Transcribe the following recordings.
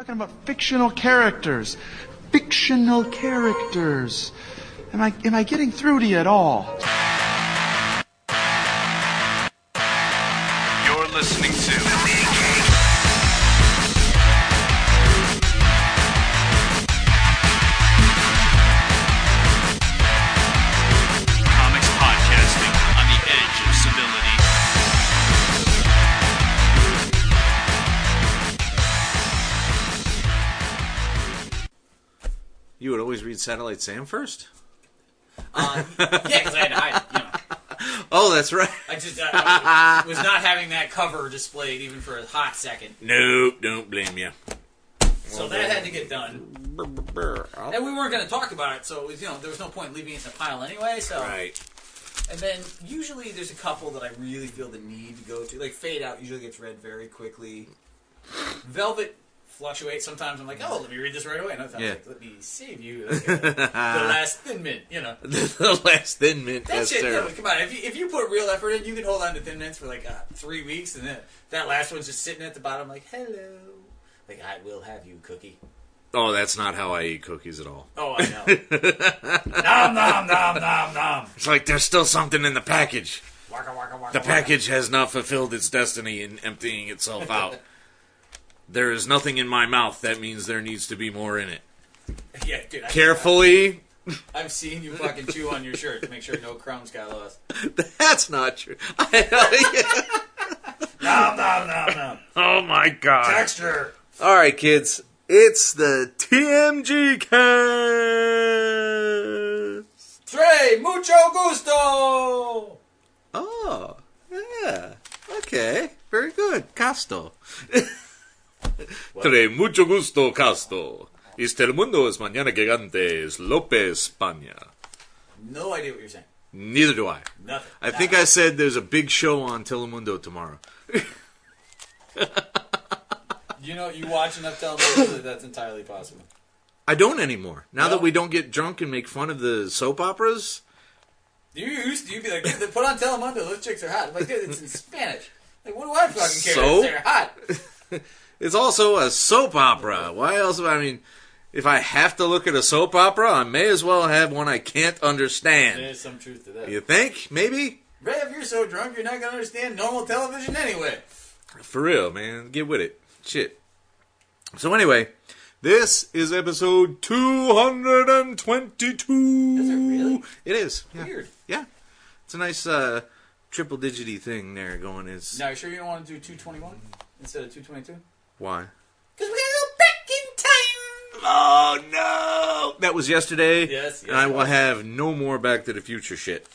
Talking about fictional characters. Fictional characters. Am I getting through to you at all? You're listening to Comics Podcasting on the edge of civility. You would always read Satellite Sam first? Yeah, because I had to hide it, you know. Oh, that's right. I was not having that cover displayed even for a hot second. Nope, don't blame you. So that had to get done. And we weren't going to talk about it, so there was no point leaving it in a pile anyway. So. Right. And then usually there's a couple that I really feel the need to go to. Like Fade Out usually gets read very quickly. Velvet fluctuates. Sometimes I'm like, oh, let me read this right away. And other times like, let me save you. Like, the last Thin Mint, you know. The last Thin Mint. That shit, come on. If you put real effort in, you can hold on to Thin Mints for like 3 weeks, and then that last one's just sitting at the bottom like, hello. Like, I will have you, cookie. Oh, that's not how I eat cookies at all. Oh, I know. Nom, nom, nom, nom, nom. It's like there's still something in the package. Waka, waka, waka, The package has not fulfilled its destiny in emptying itself out. There is nothing in my mouth. That means there needs to be more in it. Yeah, dude. Carefully. I've seen you fucking chew on your shirt to make sure no crumbs got lost. That's not true. Nom, nom, nom, nom. Oh, my God. Texture. All right, kids. It's the TMG cast. Trey, mucho gusto. Oh, yeah. Okay. Very good. Casto. Tre mucho gusto, Casto. El mundo es mañana gigantes, López, España. No idea what you're saying. Neither do I. Nothing. I think I said there's a big show on Telemundo tomorrow. You watch enough television that's entirely possible. I don't anymore. Now that we don't get drunk and make fun of the soap operas. You'd be like, dude, put on Telemundo, those chicks are hot. I'm like, dude, it's in Spanish. Like, what do I fucking care So? if they're hot? It's also a soap opera. Why else? I mean, if I have to look at a soap opera, I may as well have one I can't understand. There's some truth to that. You think? Maybe? Ray, if you're so drunk, you're not going to understand normal television anyway. For real, man. Get with it. Shit. So anyway, this is episode 222. Is it really? It is. Yeah. Weird. Yeah. It's a nice triple digity thing there going. Now, you sure you don't want to do 221 instead of 222? Why? Because we gotta go back in time. Oh, no! That was yesterday. Yes. And I will have no more Back to the Future shit.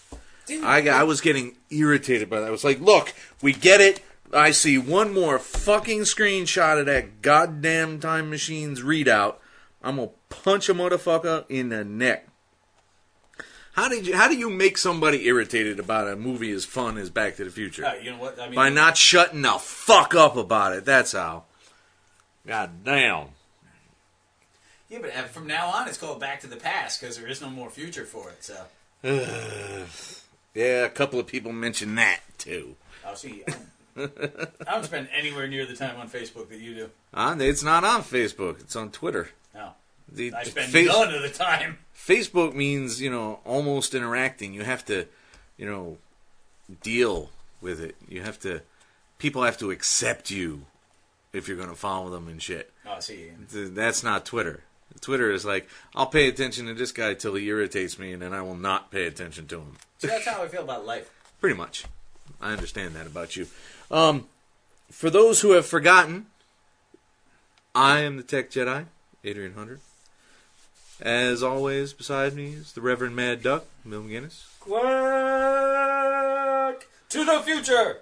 Dude, I was getting irritated by that. I was like, look, we get it. I see one more fucking screenshot of that goddamn Time Machine's readout. I'm gonna punch a motherfucker in the neck. How do you make somebody irritated about a movie as fun as Back to the Future? you know what? I mean, By not shutting the fuck up about it. That's how. God damn. Yeah, but from now on, it's called Back to the Past because there is no more future for it. So. Yeah, a couple of people mentioned that too. Oh, see, I don't spend anywhere near the time on Facebook that you do. It's not on Facebook. It's on Twitter. No. I spend none of the time. Facebook means, almost interacting. You have to, deal with it. People have to accept you if you're going to follow them and shit. Oh, see. That's not Twitter. Twitter is like, I'll pay attention to this guy till he irritates me, and then I will not pay attention to him. So that's how I feel about life. Pretty much. I understand that about you. For those who have forgotten, I am the TechJedi, Adrian Hunter. As always, beside me is the Reverend Mad Duck, Bill McGinnis. Quack to the future!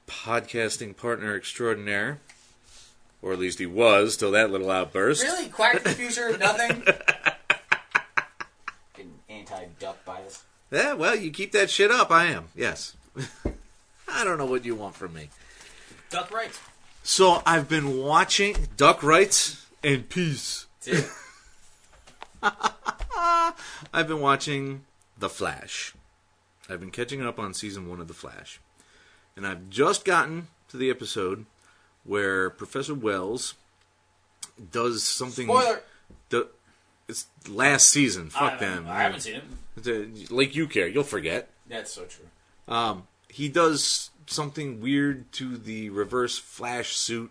Podcasting partner extraordinaire. Or at least he was, till that little outburst. Really? Quack to the future? Nothing? Anti-duck bias. Yeah, well, you keep that shit up, I am. Yes. I don't know what you want from me. Duck rights. So, I've been watching Duck Rights and Peace. See? I've been watching The Flash. I've been catching up on season 1 of The Flash. And I've just gotten to the episode where Professor Wells does something. Spoiler. It's last season. Fuck them. I haven't seen it. Like you care, you'll forget. That's so true. He does something weird to the Reverse Flash suit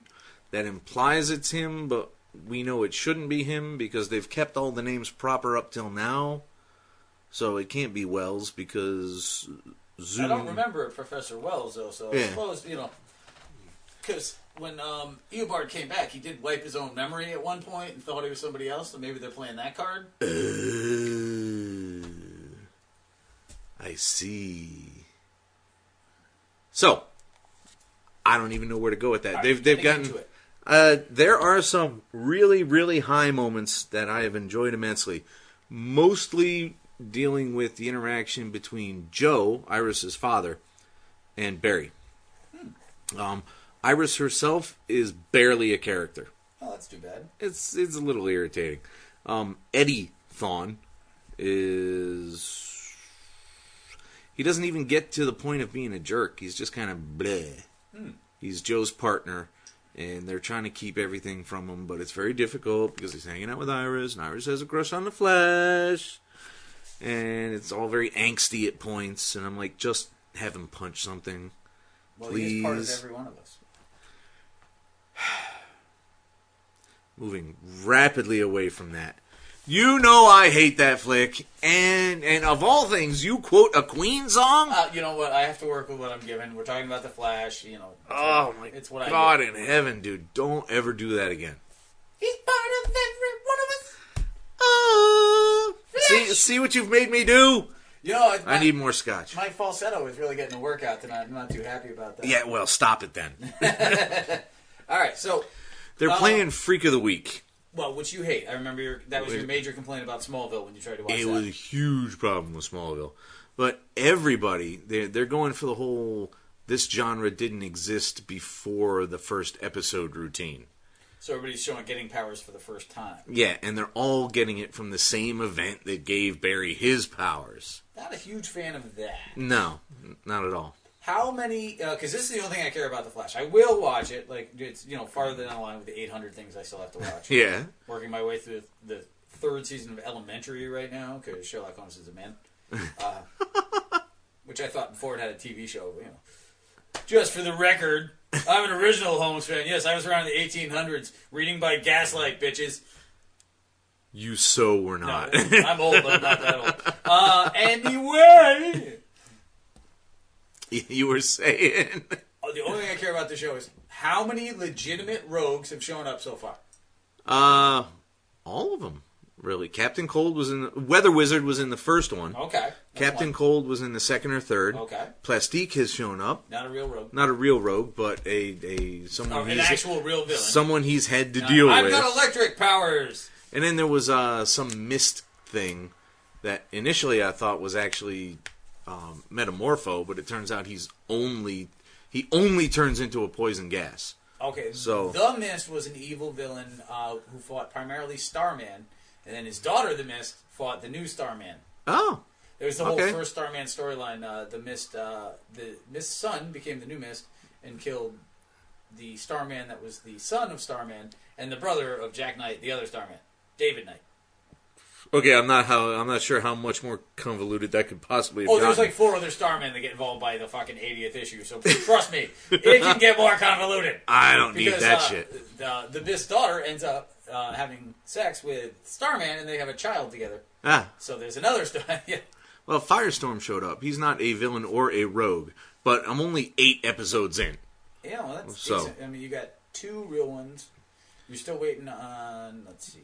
that implies it's him, but we know it shouldn't be him because they've kept all the names proper up till now. So it can't be Wells because Zoom... I don't remember Professor Wells, though, so I suppose, because when Eobard came back, he did wipe his own memory at one point and thought he was somebody else, so maybe they're playing that card. I see. So, I don't even know where to go with that. Right, they've gotten... there are some really, really high moments that I have enjoyed immensely. Mostly dealing with the interaction between Joe, Iris's father, and Barry. Iris herself is barely a character. Oh, that's too bad. It's a little irritating. Eddie Thawne is... He doesn't even get to the point of being a jerk. He's just kind of bleh. He's Joe's partner, and they're trying to keep everything from him, but it's very difficult because he's hanging out with Iris, and Iris has a crush on the Flash, and it's all very angsty at points, and I'm like, just have him punch something, well, please. He is part of every one of us. Moving rapidly away from that. You know I hate that flick, and of all things, you quote a Queen song? You know what? I have to work with what I'm given. We're talking about the Flash. Oh my it's what God I in heaven, dude! Don't ever do that again. He's part of every one of us. See what you've made me do? I need more scotch. My falsetto is really getting a workout tonight. I'm not too happy about that. Yeah, well, stop it then. All right, so they're playing Freak of the Week. Well, which you hate. I remember that was your major complaint about Smallville when you tried to watch it that. It was a huge problem with Smallville. But everybody, they're going for the whole, this genre didn't exist before the first episode routine. So everybody's showing getting powers for the first time. Yeah, and they're all getting it from the same event that gave Barry his powers. Not a huge fan of that. No, not at all. How many, because this is the only thing I care about the Flash. I will watch it, like, it's, farther down the line with the 800 things I still have to watch. Yeah. Working my way through the third season of Elementary right now, because Sherlock Holmes is a man. Which I thought before it had a TV show, Just for the record, I'm an original Holmes fan. Yes, I was around in the 1800s, reading by gaslight, bitches. You so were not. No, I'm old, but I'm not that old. Anyway... You were saying. The only thing I care about the show is how many legitimate rogues have shown up so far. All of them, really. Captain Cold was in Weather Wizard was in the first one. Okay. Captain Cold was in the second or third. Okay. Plastique has shown up. Not a real rogue. Not a real rogue, but someone an actual real villain. Someone he's had to deal with. I've got electric powers. And then there was some mist thing that initially I thought was actually Metamorpho, but it turns out he only turns into a poison gas. Okay, so the Mist was an evil villain who fought primarily Starman, and then his daughter, the Mist, fought the new Starman. Oh, there was the whole first Starman storyline. The Mist's son became the new Mist and killed the Starman that was the son of Starman and the brother of Jack Knight, the other Starman, David Knight. Okay, I'm not sure how much more convoluted that could possibly have there's gotten. like 4 other Starmen that get involved by the fucking 80th issue, so trust me, it can get more convoluted. I don't need that shit. The Mist's daughter ends up having sex with Starman, and they have a child together. So there's another Starman. Yeah. Well, Firestorm showed up. He's not a villain or a rogue, but I'm only 8 episodes in. Yeah, well, that's decent. I mean, you got 2 real ones. You're still waiting on, let's see.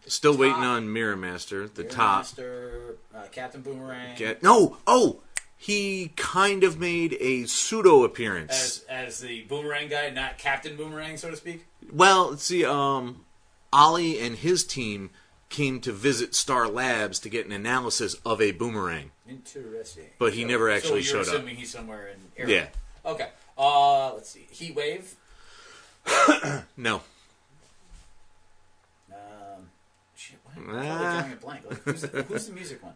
Still waiting on Mirror Master, top. Master, Captain Boomerang. He kind of made a pseudo appearance as the Boomerang guy, not Captain Boomerang, so to speak. Well, see, Ollie and his team came to visit Star Labs to get an analysis of a boomerang. Interesting. But he never actually showed up. So you're assuming he's somewhere in Arrow. Yeah. Okay. Let's see. Heat Wave. No. Shit. Why am I drawing a blank? Like, who's the music one?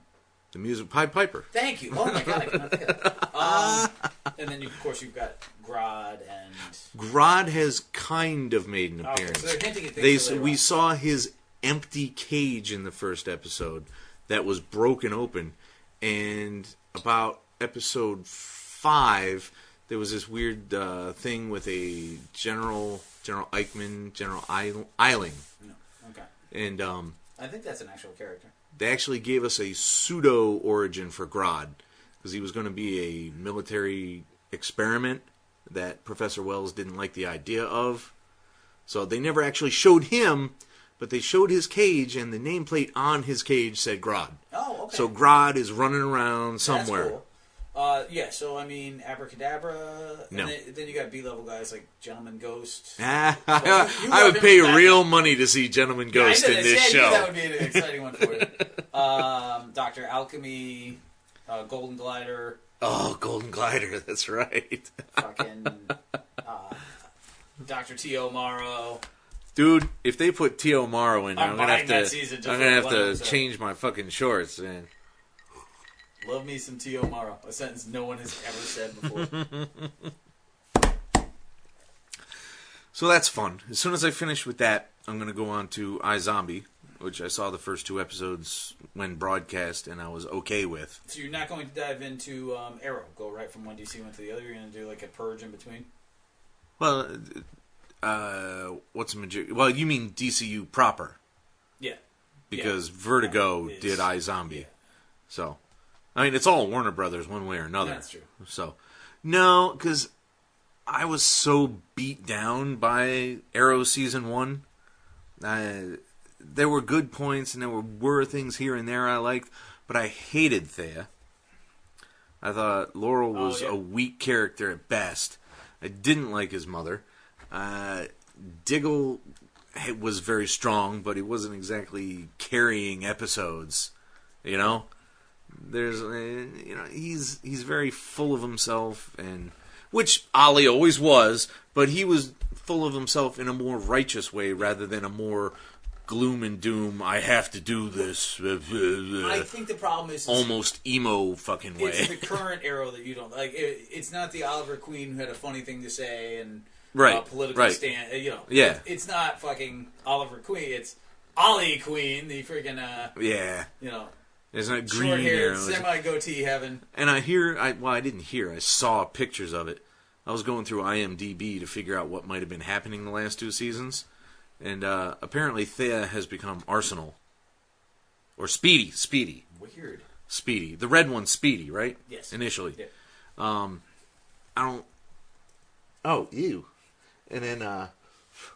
The music Pied Piper. Thank you. Oh my god, I cannot think of that. And then of course you've got Grodd and Grodd has kind of made an appearance. So they're hinting at things We saw his empty cage in the first episode that was broken open, and about episode 5 there was this weird thing with a General Eichmann, General Eiling. No. Okay. And I think that's an actual character. They actually gave us a pseudo origin for Grodd, because he was going to be a military experiment that Professor Wells didn't like the idea of. So they never actually showed him, but they showed his cage, and the nameplate on his cage said Grodd. Oh, okay. So Grodd is running around somewhere. That's cool. Yeah, so I mean, Abracadabra. No. And then you got B-level guys like Gentleman Ghost. I would pay real money to see Gentleman Ghost in this show. That would be an exciting one for you. Dr. Alchemy, Golden Glider. Oh, Golden Glider, that's right. Fucking Dr. T.O. Morrow. Dude, if they put T.O. Morrow in, I'm gonna have to change my fucking shorts, man. Love me some T.O. Morrow. A sentence no one has ever said before. So that's fun. As soon as I finish with that, I'm going to go on to iZombie, which I saw the first 2 episodes when broadcast, and I was okay with. So you're not going to dive into Arrow? Go right from one DC one to the other? You're going to do like a purge in between? Well, well, you mean DCU proper? Yeah. Because Vertigo did iZombie. Yeah. So, I mean, it's all Warner Brothers one way or another. That's true. So, no, because I was so beat down by Arrow Season 1. There were good points, and there were things here and there I liked, but I hated Thea. I thought Laurel was a weak character at best. I didn't like his mother. Diggle was very strong, but he wasn't exactly carrying episodes. You know, he's very full of himself, and which Ollie always was, but he was full of himself in a more righteous way rather than a more gloom and doom. I have to do this. I think the problem is almost emo fucking way. It's the current Arrow that you don't like. It's not the Oliver Queen who had a funny thing to say and political stand. It's not fucking Oliver Queen. It's Ollie Queen, the freaking There's not green short-haired, semi-goatee heaven. And I didn't hear. I saw pictures of it. I was going through IMDb to figure out what might have been happening the last 2 seasons. And apparently Thea has become Arsenal. Or Speedy. Weird. Speedy. The red one's Speedy, right? Yes. Initially. Yeah. I don't... Oh, ew. And then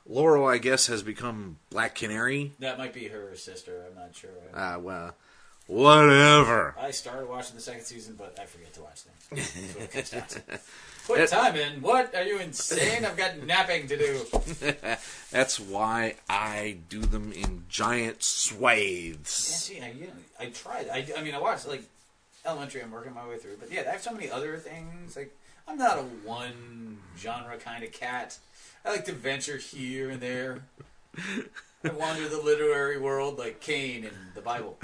Laurel, I guess, has become Black Canary. That might be her sister. I'm not sure. Well... Whatever. I started watching the 2nd season, but I forget to watch things. Put time in. What? Are you insane? I've got napping to do. That's why I do them in giant swathes. Yeah, see, I tried. I mean, I watched, like, Elementary. I'm working my way through. But, yeah, I have so many other things. Like, I'm not a one-genre kind of cat. I like to venture here and there. I wander the literary world like Cain in the Bible.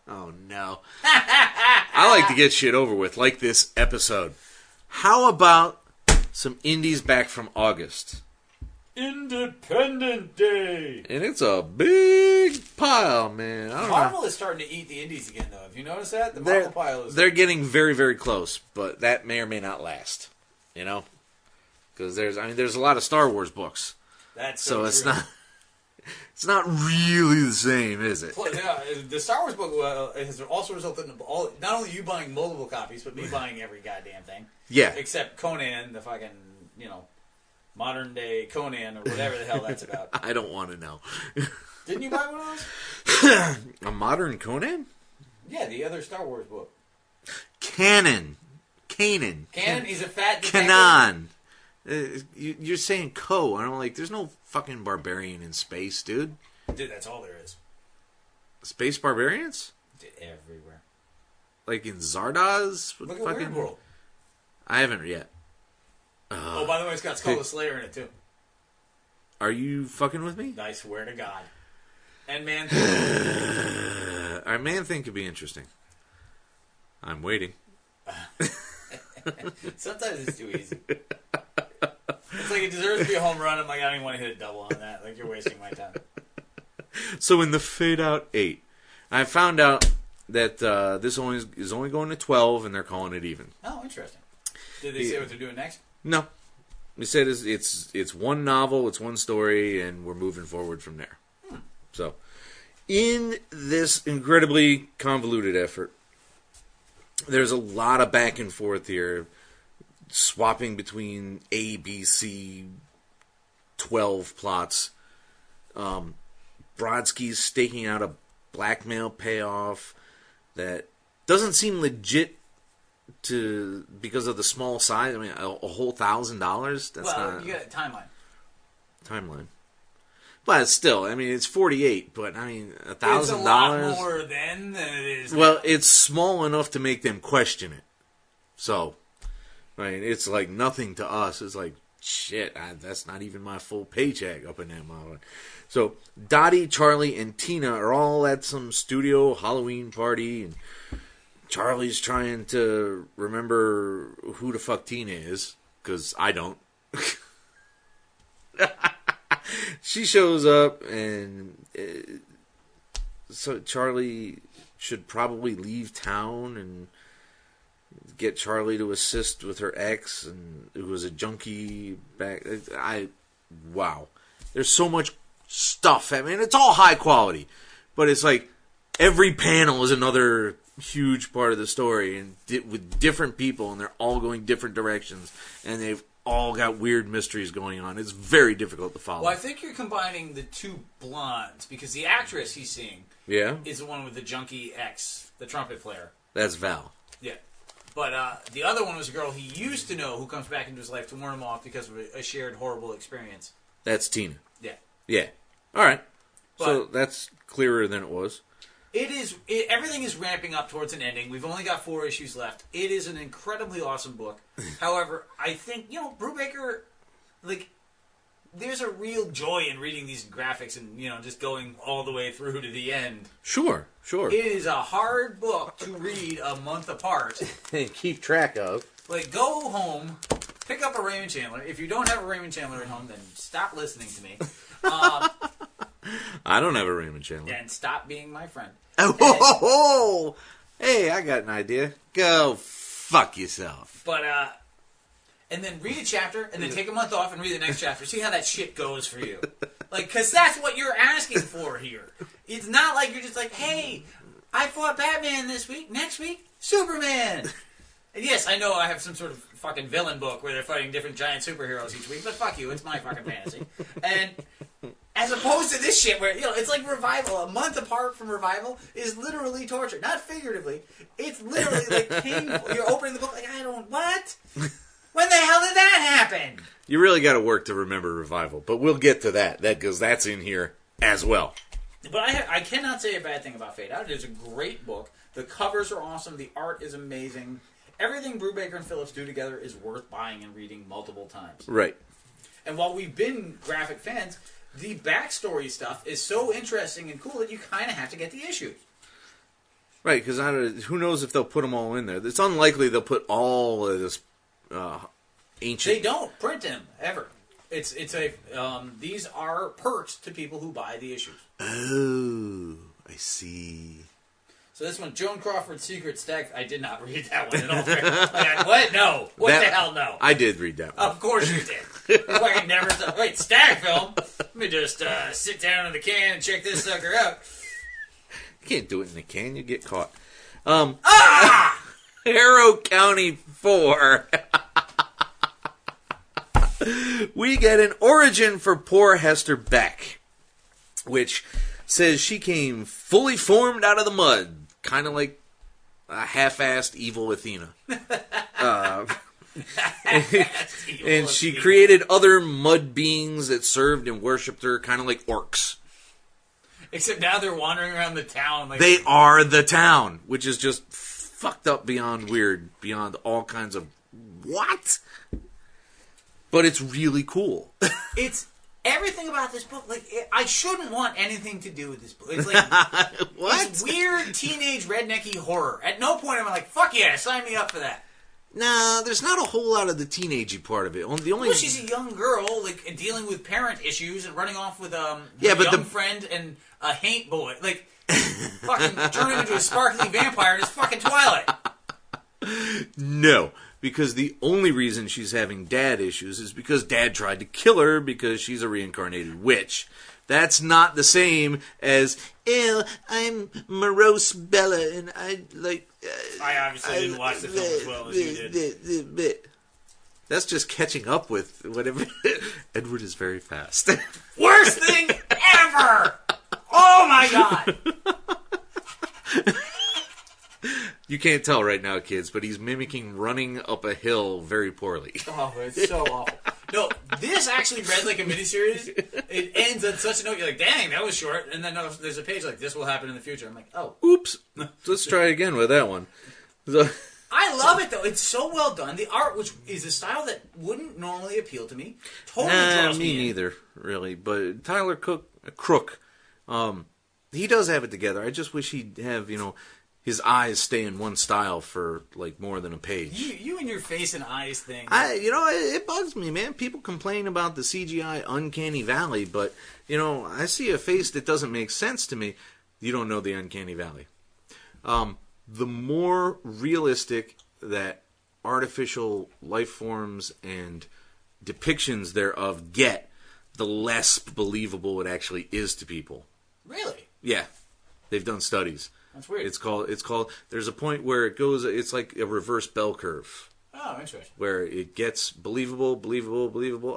Oh, no. I like to get shit over with, like this episode. How about some indies back from August? Independent Day! And it's a big pile, man. Marvel is starting to eat the indies again, though. Have you noticed that? The Marvel pile is... They're getting very, very close, but that may or may not last. You know? Because there's a lot of Star Wars books. That's so true. It's not really the same, is it? Yeah, the Star Wars book has also resulted in not only you buying multiple copies, but me buying every goddamn thing. Yeah. Except Conan, the fucking, modern day Conan or whatever the hell that's about. I don't want to know. Didn't you buy one of those? A modern Conan? Yeah, the other Star Wars book. Kanan. He's a fat detective. Kanan. You're saying I don't there's no fucking barbarian in space, dude. Dude, that's all there is. Space barbarians? Everywhere. Like in Zardoz? Look at Weird World. I haven't yet. Oh, by the way, it's got Skull the Slayer in it, too. Are you fucking with me? I swear to God. And Man Our Man Thing could be interesting. I'm waiting. Sometimes it's too easy. It's like it deserves to be a home run. I'm like, I don't even want to hit a double on that. Like, you're wasting my time. So in the Fade Out 8, I found out that this is only going to 12, and they're calling it even. Oh, interesting. Did they say what they're doing next? No. They said it's one novel, it's one story, and we're moving forward from there. So, in this incredibly convoluted effort, there's a lot of back and forth here, swapping between A, B, C, 12 plots. Brodsky's staking out a blackmail payoff that doesn't seem legit because of the small size. I mean, a whole $1,000. That's not you got a timeline. But still, I mean, it's 48. But I mean, $1,000. It's a lot more than it is. Well, now. it's small enough to make them question it. So, I mean, it's like nothing to us. It's like shit. That's not even my full paycheck up in that model. So, Dottie, Charlie, and Tina are all at some studio Halloween party, and Charlie's trying to remember who the fuck Tina is, because I don't. She shows up, and so Charlie should probably leave town and get Charlie to assist with her ex, and who was a junkie back. Wow. There's so much stuff. I mean, it's all high quality, but it's like every panel is another huge part of the story, and with different people, and they're all going different directions, and they've all got weird mysteries going on. It's very difficult to follow. Well, I think you're combining the two blondes, because the actress he's seeing is the one with the junkie ex, the trumpet player. That's Val. Yeah. But the other one was a girl he used to know who comes back into his life to warn him off because of a shared horrible experience. That's Tina. Yeah. Yeah. All right. So But that's clearer than it was. Everything is ramping up towards an ending. We've only got 4 issues left. It is an incredibly awesome book. However, I think, Brubaker, like, there's a real joy in reading these graphics and, just going all the way through to the end. Sure. It is a hard book to read a month apart. And keep track of. Like, go home, pick up a Raymond Chandler. If you don't have a Raymond Chandler at home, then stop listening to me. I don't have a Raymond Chandler. And stop being my friend. Oh, hey, I got an idea. Go fuck yourself. But, and then read a chapter, and then take a month off and read the next chapter. See how that shit goes for you. Like, because that's what you're asking for here. It's not like you're just like, hey, I fought Batman this week. Next week, Superman. And yes, I know I have some sort of fucking villain book where they're fighting different giant superheroes each week, but fuck you, it's my fucking fantasy. And as opposed to this shit where, it's like Revival. A month apart from Revival is literally torture. Not figuratively. It's literally like painful. You're opening the book like, what? When the hell did that happen? You really got to work to remember Revival, but we'll get to that because that's in here as well. But I cannot say a bad thing about Fade Out. It is a great book. The covers are awesome. The art is amazing. Everything Brubaker and Phillips do together is worth buying and reading multiple times. Right. And while we've been graphic fans, the backstory stuff is so interesting and cool that you kind of have to get the issues. Right, because who knows if they'll put them all in there. It's unlikely they'll put all of this ancient... They don't print them, ever. These are perks to people who buy the issues. Oh, I see. So this one, Joan Crawford's Secret Stag... I did not read that one at all. Like, what? No. What the hell no? I did read that one. Of course you did. It's like I never thought... Wait, Stag film? Let me just sit down in the can and check this sucker out. You can't do it in the can. You get caught. Harrow County 4. We get an origin for poor Hester Beck, which says she came fully formed out of the mud, kind of like a half-assed evil Athena. And she created other mud beings that served and worshipped her, kind of like orcs. Except now they're wandering around the town. Like, they are the town, which is just fucked up beyond weird, beyond all kinds of what? But it's really cool. everything about this book, like, I shouldn't want anything to do with this book. It's like What? It's weird teenage rednecky horror. At no point am I like, fuck yeah, sign me up for that. Nah, there's not a whole lot of the teenagey part of it. The only Well, she's a young girl, like, and dealing with parent issues and running off with a friend and a haint boy. Like, fucking turn him into a sparkly vampire in his fucking Twilight. No, because the only reason she's having dad issues is because dad tried to kill her because she's a reincarnated witch. That's not the same as, I'm morose Bella and I like... I obviously didn't watch the film as well as you did. That's just catching up with whatever... Edward is very fast. Worst thing ever! Oh my god! You can't tell right now, kids, but he's mimicking running up a hill very poorly. Oh, it's so awful. No, this actually read like a miniseries. It ends on such a note, you're like, dang, that was short. And then there's a page like, this will happen in the future. I'm like, oh. Oops. Let's try again with that one. So, I love it, though. It's so well done. The art, which is a style that wouldn't normally appeal to me, totally draws me in. Me neither, really. But Tyler Crook, he does have it together. I just wish he'd have, his eyes stay in one style for like more than a page. You and your face and eyes thing. It bugs me, man. People complain about the CGI Uncanny Valley, but I see a face that doesn't make sense to me. You don't know the Uncanny Valley. The more realistic that artificial life forms and depictions thereof get, the less believable it actually is to people. Really? Yeah, they've done studies. That's weird. It's called. There's a point where it goes. It's like a reverse bell curve. Oh, interesting. Where it gets believable.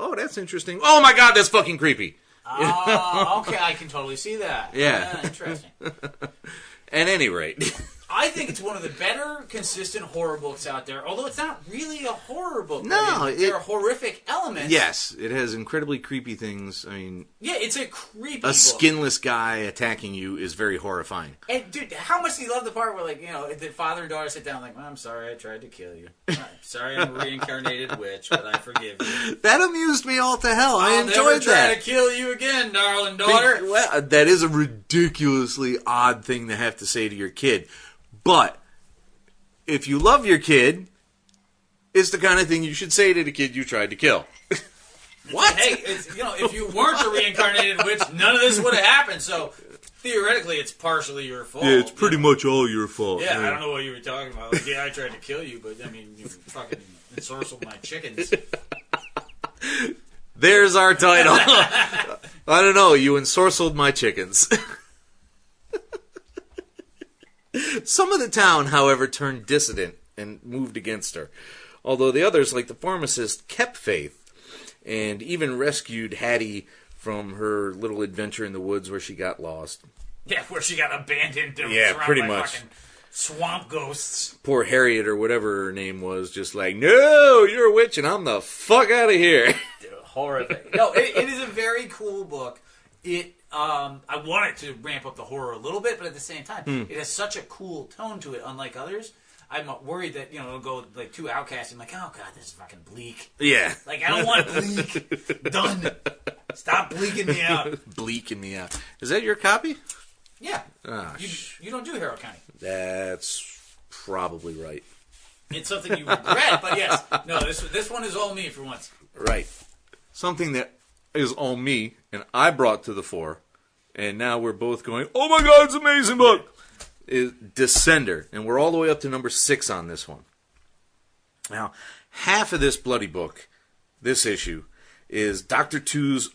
Oh, that's interesting. Oh my God, that's fucking creepy. Oh, okay, I can totally see that. Yeah. Interesting. At any rate. I think it's one of the better consistent horror books out there, although it's not really a horror book. No. There are horrific elements. Yes, it has incredibly creepy things. I mean... Yeah, it's a creepy book. Skinless guy attacking you is very horrifying. And, dude, how much do you love the part where, like, the father and daughter sit down like, well, I'm sorry I tried to kill you. I'm sorry I'm a reincarnated witch, but I forgive you. That amused me all to hell. I enjoyed that. I'll never try to kill you again, darling daughter. Well, that is a ridiculously odd thing to have to say to your kid. But... if you love your kid, it's the kind of thing you should say to the kid you tried to kill. What? Hey, if you weren't a reincarnated witch, none of this would have happened. So theoretically, it's partially your fault. Yeah, it's pretty much all your fault. Yeah, I don't know what you were talking about. Like, yeah, I tried to kill you, but I mean, you fucking ensorcelled my chickens. There's our title. I don't know. You ensorcelled my chickens. Some of the town, however, turned dissident and moved against her. Although the others, like the pharmacist, kept faith and even rescued Hattie from her little adventure in the woods where she got lost. Yeah, where she got abandoned. Yeah, pretty much. Fucking swamp ghosts. Poor Harriet, or whatever her name was, just like, no, you're a witch and I'm the fuck out of here. Dude, horrific. No, it is a very cool book. I want it to ramp up the horror a little bit, but at the same time, it has such a cool tone to it, unlike others. I'm worried that, it'll go like too outcast. I'm like, oh god, this is fucking bleak. Yeah. Like, I don't want bleak. Done. Stop bleaking me out. Bleaking me out. Is that your copy? Yeah. You don't do Harrow County. That's probably right. It's something you regret, but yes. No, this one is all me for once. Right. Something that is all me, and I brought to the fore, and now we're both going, oh my god, it's an amazing book, is Descender, and we're all the way up to number 6 on this one. Now, half of this bloody book, this issue, is Dr. Two's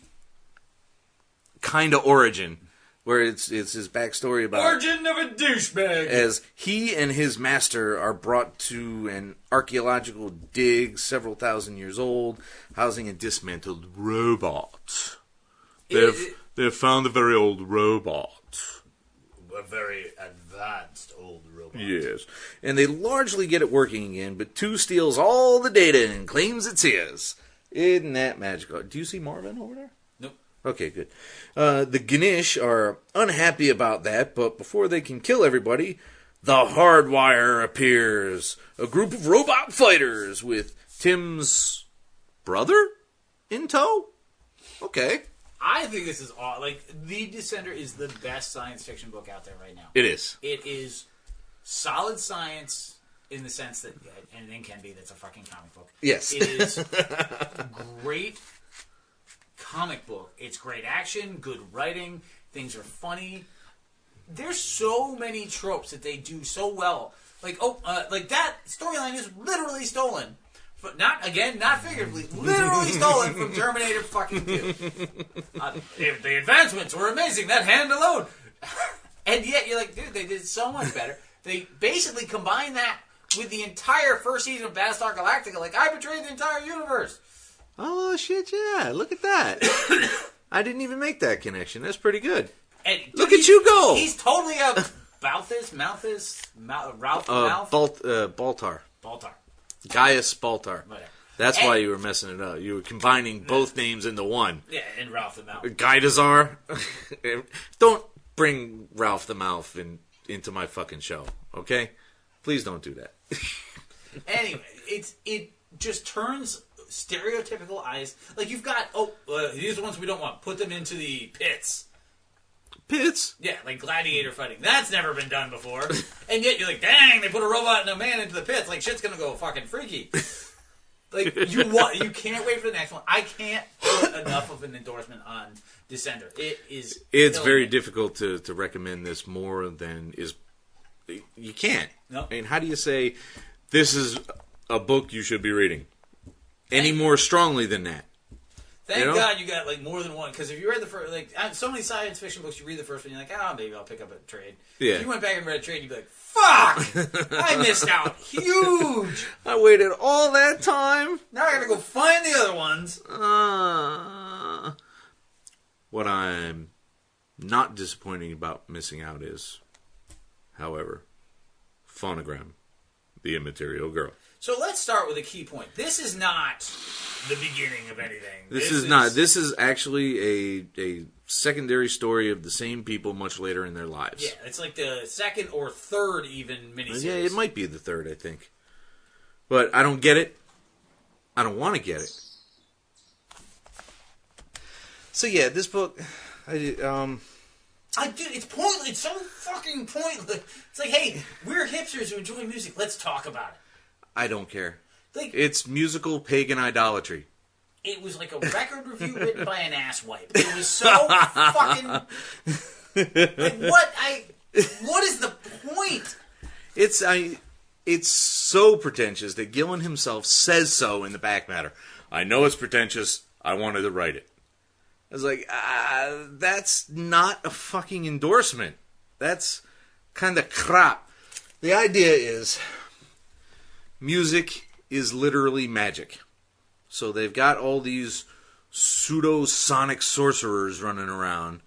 kind of origin, where it's his backstory about... Origin of a douchebag! As he and his master are brought to an archaeological dig several thousand years old, housing a dismantled robot. They've found a very old robot. A very advanced old robot. Yes. And they largely get it working again, but Two steals all the data and claims it's his. Isn't that magical? Do you see Marvin over there? Nope. Okay, good. The Ganesh are unhappy about that, but before they can kill everybody, the Hardwire appears. A group of robot fighters with Tim's brother in tow? Okay. I think this is all like The Descender is the best science fiction book out there right now. It is. It is solid science in the sense that anything can be that's a fucking comic book. Yes. It is great comic book. It's great action, good writing, things are funny. There's so many tropes that they do so well. Like like that storyline is literally stolen. But not figuratively, literally stolen from Terminator fucking 2. If the advancements were amazing, that hand alone. And yet you're like, dude, they did so much better. They basically combine that with the entire first season of Battlestar Galactica. Like, I betrayed the entire universe. Oh, shit, yeah. Look at that. I didn't even make that connection. That's pretty good. And, look at you go. He's totally a Ralph Mouth? Baltar. Gaius Baltar. Whatever. That's why you were messing it up. You were combining both names into one. Yeah, and Ralph the Mouth. Gaidazar. Don't bring Ralph the Mouth into my fucking show, okay? Please don't do that. Anyway, it just turns stereotypical eyes. Like, you've got, these are the ones we don't want. Put them into the pits. Pits? Yeah, like gladiator fighting. That's never been done before. And yet you're like, dang, they put a robot and a man into the pits. Like, shit's gonna go fucking freaky. Like, you can't wait for the next one. I can't put enough of an endorsement on Descender. It's very difficult to recommend this more than is... You can't. Nope. I mean, how do you say, this is a book you should be reading? Any more strongly than that? Thank God you got, like, more than one. Because if you read the first... Like, so many science fiction books, you read the first one, you're like, maybe I'll pick up a trade. Yeah. If you went back and read a trade, you'd be like, fuck! I missed out. Huge! I waited all that time. Now I gotta go find the other ones. What I'm not disappointed about missing out is, however, PHONOGRAM, the Immaterial Girl. So let's start with a key point. This is not the beginning of anything. This is not. This is actually a secondary story of the same people much later in their lives. Yeah, it's like the second or third even miniseries. Yeah, it might be the third, I think. But I don't get it. I don't want to get it. So yeah, this book, dude, it's pointless. It's so fucking pointless. It's like, hey, we're hipsters who enjoy music. Let's talk about it. I don't care. Like, it's musical pagan idolatry. It was like a record review written by an asswipe. It was so fucking... Like, what is the point? It's so pretentious that Gillen himself says so in the back matter. I know it's pretentious. I wanted to write it. I was like, that's not a fucking endorsement. That's kind of crap. The idea is... music is literally magic. So they've got all these pseudo-sonic sorcerers running around,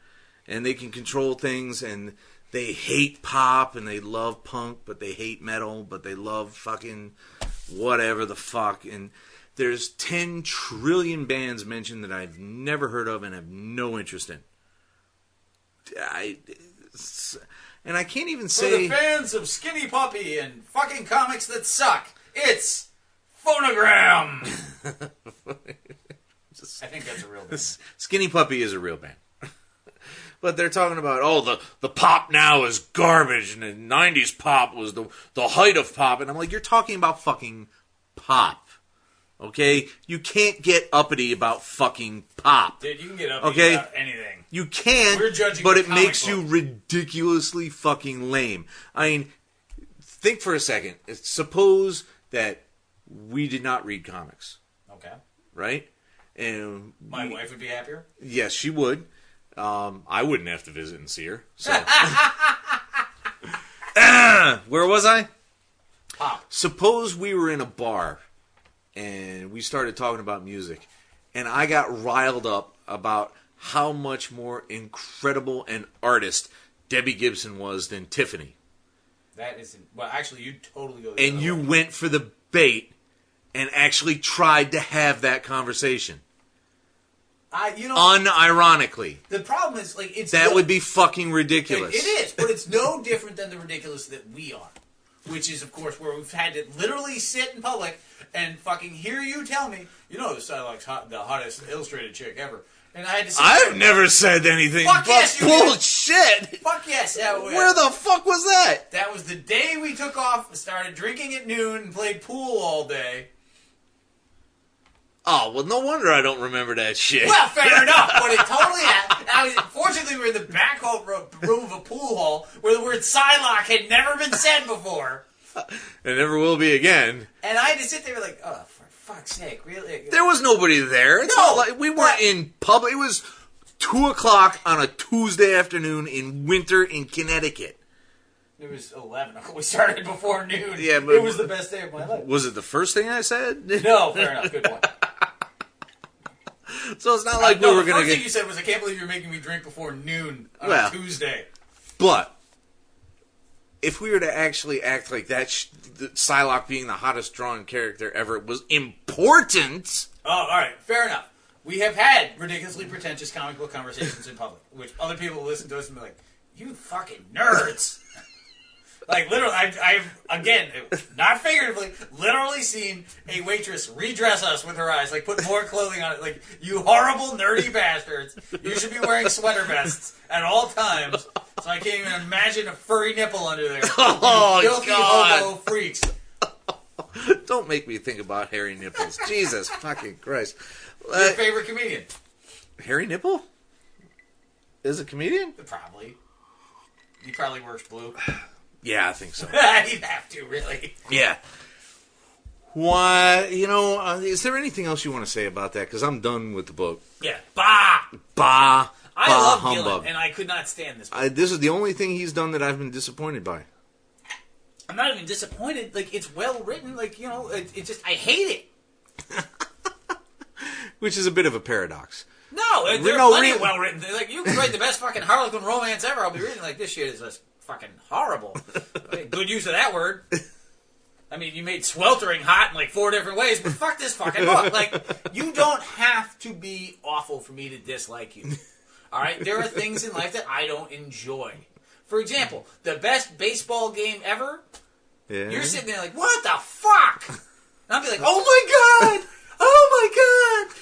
and they can control things, and they hate pop, and they love punk, but they hate metal, but they love fucking whatever the fuck. And there's 10 trillion bands mentioned that I've never heard of and have no interest in. And I can't even say... For the fans of Skinny Puppy and fucking comics that suck, it's PHONOGRAM! I think that's a real band. Skinny Puppy is a real band. But they're talking about, the pop now is garbage, and the 90s pop was the height of pop. And I'm like, you're talking about fucking pop. Okay? You can't get uppity about fucking pop. Dude, you can get uppity about anything. You can, but it makes you ridiculously fucking lame. I mean, think for a second. Suppose that we did not read comics. Okay. Right? And my wife would be happier? Yes, she would. I wouldn't have to visit and see her. So. Where was I? Pop. Suppose we were in a bar and we started talking about music, and I got riled up about how much more incredible an artist Debbie Gibson was than Tiffany. That isn't... Well, actually, you totally go... And you went for the bait and actually tried to have that conversation. Unironically. The problem is, like, it's... That would be fucking ridiculous. It is, but it's no different than the ridiculous that we are. Which is, of course, where we've had to literally sit in public and fucking hear you tell me, this guy likes the hottest illustrated chick ever. And I had to say, I've never said anything Fuck but yes, you did. bullshit. fuck yes. Yeah, Where the fuck was that? That was the day we took off, started drinking at noon, and played pool all day. Oh, well, no wonder I don't remember that shit. Well, fair enough, but it totally happened. Fortunately, we were in the back room of a pool hall where the word Psylocke had never been said before. It never will be again. And I had to sit there like, oh, for fuck's sake, really? There was nobody there. It's not like we weren't in public. It was 2:00 on a Tuesday afternoon in winter in Connecticut. It was 11. We started before noon. Yeah, but it was the best day of my life. Was it the first thing I said? No, fair enough. Good point. So it's not like we were going to The first get... thing you said was, I can't believe you're making me drink before noon on Well, a Tuesday. But if we were to actually act like that, Psylocke being the hottest drawn character ever was important... Oh, all right. Fair enough. We have had ridiculously pretentious comic book conversations in public, which other people will listen to us and be like, you fucking nerds. Like, literally, I've, again, not figuratively, literally seen a waitress redress us with her eyes, like, put more clothing on it. Like, you horrible, nerdy bastards. You should be wearing sweater vests at all times, so I can't even imagine a furry nipple under there. Oh, you filthy God. hobo freaks. Don't make me think about hairy nipples. Jesus fucking Christ. Your favorite comedian? Hairy nipple? Is a comedian? Probably. He probably works blue. Yeah, I think so. He'd have to, really. Yeah. Why, is there anything else you want to say about that? Because I'm done with the book. Yeah. Bah! I love humbug. Gillen, and I could not stand this book. This is the only thing he's done that I've been disappointed by. I'm not even disappointed. Like, it's well written. Like, it just, I hate it. Which is a bit of a paradox. No, they're plenty of well written. Like, you can write the best fucking Harlequin romance ever. I'll be reading like, this shit is just fucking horrible. Good use of that word. I mean, you made sweltering hot in like 4 different ways, but fuck this fucking book. Like, you don't have to be awful for me to dislike you. All right? There are things in life that I don't enjoy. For example, the best baseball game ever, you're sitting there like, what the fuck? And I'll be like, oh my God! Oh my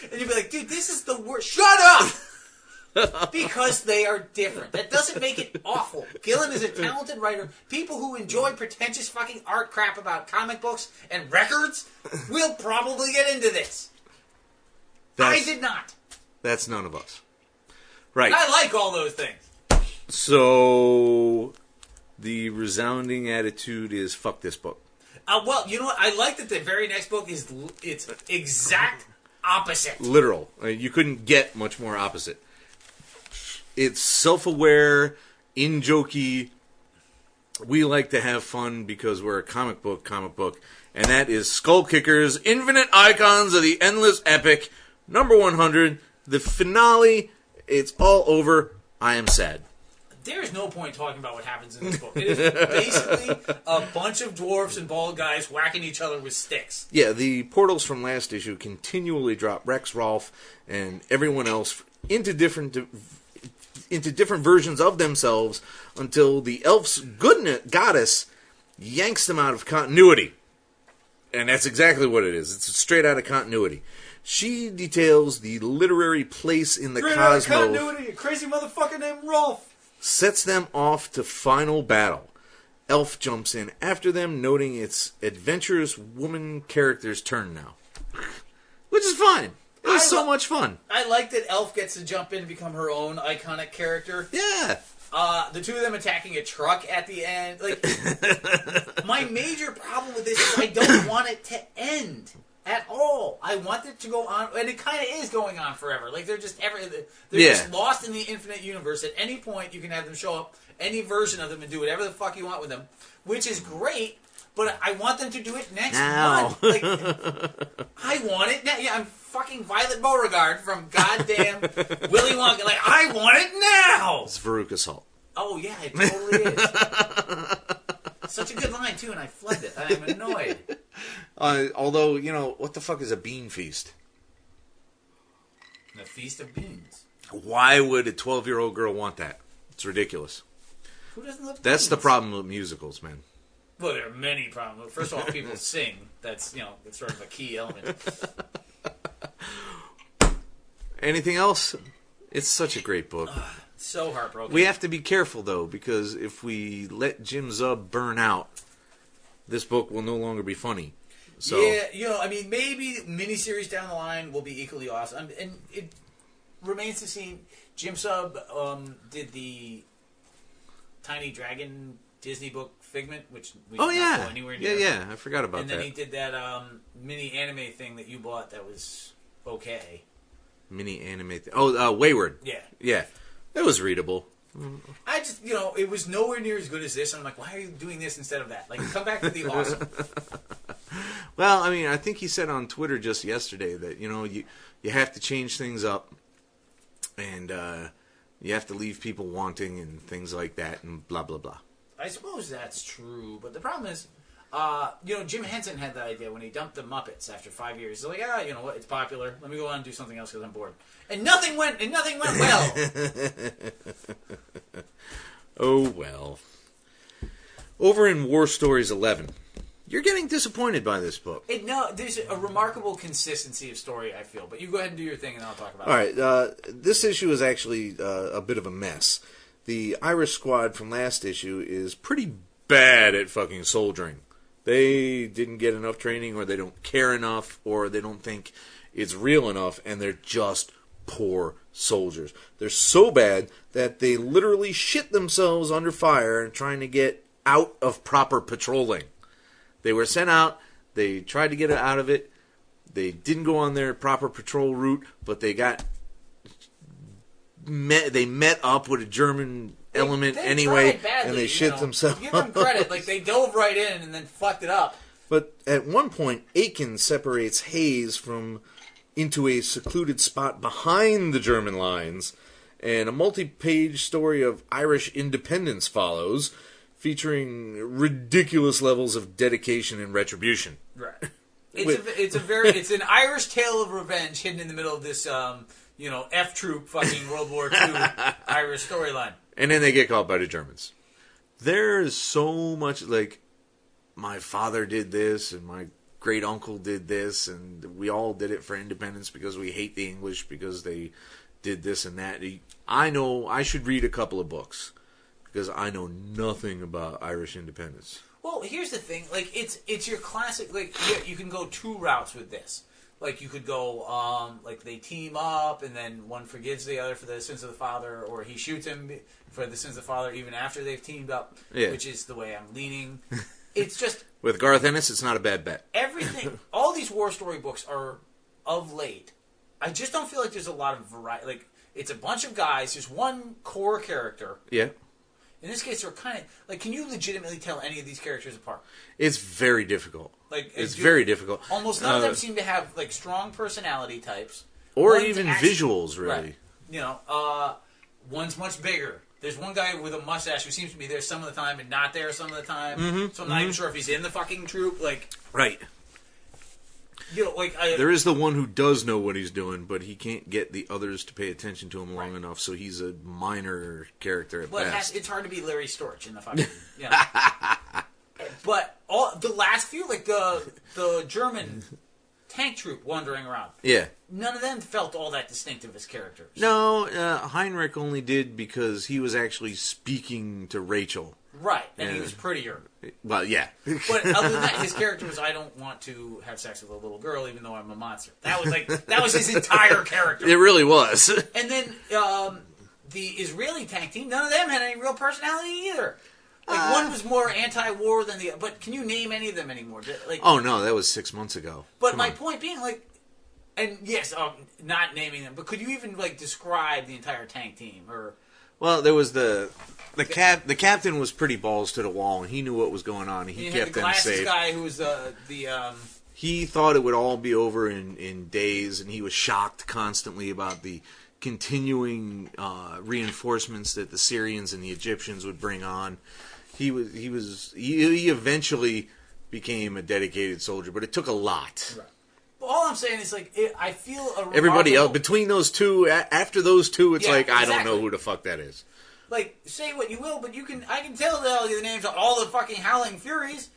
God! And you'd be like, dude, this is the worst. Shut up! Because they are different. That doesn't make it awful. Gillen is a talented writer. People who enjoy pretentious fucking art crap about comic books and records will probably get into this. I did not. That's none of us. Right. I like all those things. So, the resounding attitude is, fuck this book. Well, you know what? I like that the very next book is it's exact opposite. Literal. You couldn't get much more opposite. It's self-aware, in-jokey. We like to have fun because we're a comic book, and that is Skull Kickers, Infinite Icons of the Endless Epic, number 100, the finale. It's all over. I am sad. There is no point talking about what happens in this book. It is basically a bunch of dwarfs and bald guys whacking each other with sticks. Yeah, the portals from last issue continually drop Rex, Rolf, and everyone else into different versions of themselves until the elf's goddess yanks them out of continuity. And that's exactly what it is. It's straight out of continuity. She details the literary place in the cosmos. Straight out of continuity, a crazy motherfucker named Rolf. Sets them off to final battle. Elf jumps in after them, noting it's adventurous woman character's turn now. Which is fine. It was so much fun. I like that Elf gets to jump in and become her own iconic character. Yeah. The two of them attacking a truck at the end. Like, my major problem with this is I don't want it to end at all. I want it to go on, and it kind of is going on forever. Like, they're just just lost in the infinite universe. At any point, you can have them show up, any version of them, and do whatever the fuck you want with them, which is great. But I want them to do it next month. Like, I want it now. Yeah, I'm fucking Violet Beauregard from goddamn Willy Wonka. Like, I want it now. It's Veruca Salt. Oh yeah, it totally is. Such a good line too, and I flubbed it. I'm annoyed. Although, what the fuck is a bean feast? The Feast of Beans. Why would a 12-year-old girl want that? It's ridiculous. Who doesn't love beans? That's the problem with musicals, man. Well, there are many problems. First of all, people sing. That's, it's sort of a key element. Anything else? It's such a great book. So heartbroken. We have to be careful, though, because if we let Jim Zub burn out, this book will no longer be funny. So, yeah, I mean, maybe miniseries down the line will be equally awesome. And it remains to see. Jim Zub did the Tiny Dragon Disney book Figment, which we did not go anywhere near. Yeah, I forgot about that. And then he did that mini anime thing that you bought that was okay. Mini anime thing. Oh, Wayward. Yeah. Yeah. That was readable. I just, it was nowhere near as good as this. I'm like, why are you doing this instead of that? Like, come back to the awesome. Well, I mean, I think he said on Twitter just yesterday that, you have to change things up and you have to leave people wanting and things like that and blah, blah, blah. I suppose that's true, but the problem is, Jim Henson had that idea when he dumped the Muppets after 5 years. He's like, you know what, it's popular. Let me go on and do something else because I'm bored. And nothing went well. Oh, well. Over in War Stories 11, you're getting disappointed by this book. There's a remarkable consistency of story, I feel. But you go ahead and do your thing, and I'll talk about it. All right. This issue is actually a bit of a mess. The Irish squad from last issue is pretty bad at fucking soldiering. They didn't get enough training, or they don't care enough, or they don't think it's real enough, and they're just poor soldiers. They're so bad that they literally shit themselves under fire and trying to get out of proper patrolling. They were sent out. They tried to get out of it. They didn't go on their proper patrol route, but they met up with a German element anyway, badly, and they shit themselves. Give them credit. Like, they dove right in and then fucked it up. But at one point, Aiken separates Hayes into a secluded spot behind the German lines, and a multi-page story of Irish independence follows, featuring ridiculous levels of dedication and retribution. Right. It's an Irish tale of revenge hidden in the middle of this, F Troop fucking World War II Irish storyline. And then they get caught by the Germans. There's so much, like, my father did this, and my great uncle did this, and we all did it for independence because we hate the English because they did this and that. I know I should read a couple of books because I know nothing about Irish independence. Well, here's the thing. Like, it's your classic, like, you can go two routes with this. Like, you could go, like, they team up, and then one forgives the other for the sins of the father, or he shoots him for the sins of the father even after they've teamed up, which is the way I'm leaning. It's just... With Garth Ennis, it's not a bad bet. Everything, all these war story books are, of late, I just don't feel like there's a lot of variety. Like, it's a bunch of guys, there's one core character. Yeah. In this case, they're kind of... Like, can you legitimately tell any of these characters apart? It's very difficult. Like, it's very difficult. Almost none of them seem to have, like, strong personality types. Or even visuals, really. Right. One's much bigger. There's one guy with a mustache who seems to be there some of the time and not there some of the time. Mm-hmm. So I'm not even sure if he's in the fucking troop. Like, right. There is the one who does know what he's doing, but he can't get the others to pay attention to him long enough, so he's a minor character at best. It's hard to be Larry Storch in the fucking... But the last few, like the German tank troop wandering around, none of them felt all that distinctive as characters. No, Heinrich only did because he was actually speaking to Rachel. Right, and he was prettier. Well, yeah. But other than that, his character was, I don't want to have sex with a little girl even though I'm a monster. That was his entire character. It really was. And then the Israeli tank team, none of them had any real personality either. Like, one was more anti-war than the other. But can you name any of them anymore? Like, oh, no, that was 6 months ago. But my point being, like... And, yes, not naming them, but could you even, like, describe the entire tank team? Or... Well, there was the captain was pretty balls to the wall, and he knew what was going on, and he kept them safe. The glasses guy who was He thought it would all be over in days, and he was shocked constantly about the continuing reinforcements that the Syrians and the Egyptians would bring on. He eventually became a dedicated soldier, but it took a lot. Right. But all I'm saying is, like, I feel everybody else between those two. After those two, it's like exactly. I don't know who the fuck that is. Like, say what you will, but I can tell the names of all the fucking Howling Furies.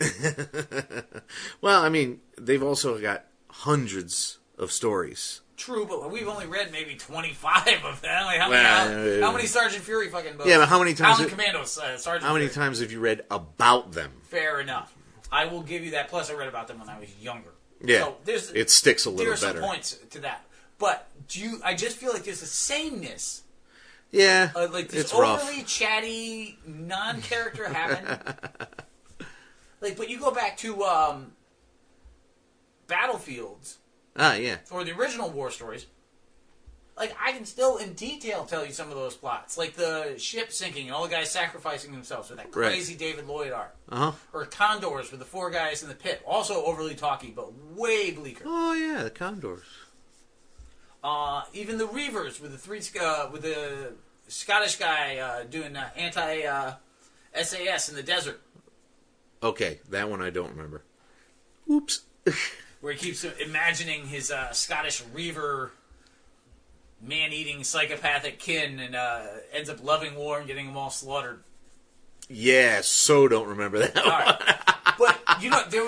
Well, I mean, they've also got hundreds of stories True, but we've only read maybe 25 of them. Like, how many Sergeant Fury fucking books? Yeah, but how many times? Howling Commandos, Sergeant How many Fury. times have you read about them? Fair enough. I will give you that. Plus, I read about them when I was younger. Yeah, so it sticks a little better. There are some points to that. But I just feel like there's a sameness. Yeah, like this it's overly rough. chatty, non-character having. But you go back to Battlefields. Yeah. Or the original war stories. Like, I can still in detail tell you some of those plots. Like the ship sinking and all the guys sacrificing themselves with that crazy David Lloyd art. Uh-huh. Or Condors with the 4 guys in the pit. Also overly talky, but way bleaker. Oh, yeah, the Condors. Even the Reavers with the Scottish guy doing anti-SAS in the desert. Okay, that one I don't remember. Oops. Where he keeps imagining his Scottish Reaver man-eating psychopathic kin and ends up loving war and getting them all slaughtered. Yeah, so don't remember that. All right. But there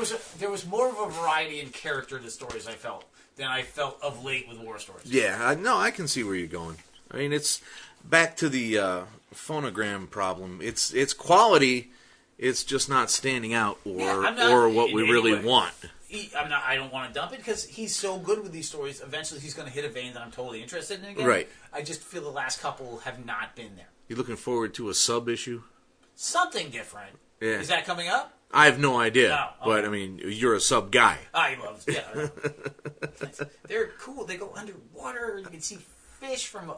was more of a variety in character to the stories I felt than I felt of late with war stories. Yeah, I can see where you're going. I mean, it's back to the phonogram problem. It's quality. It's just not standing out or what we really want. I don't want to dump it because he's so good with these stories. Eventually, he's going to hit a vein that I'm totally interested in again. Right. I just feel the last couple have not been there. You looking forward to a sub issue? Something different. Yeah. Is that coming up? I have no idea. No, okay. But I mean, you're a sub guy. I love. Yeah. They're cool. They go underwater. You can see fish from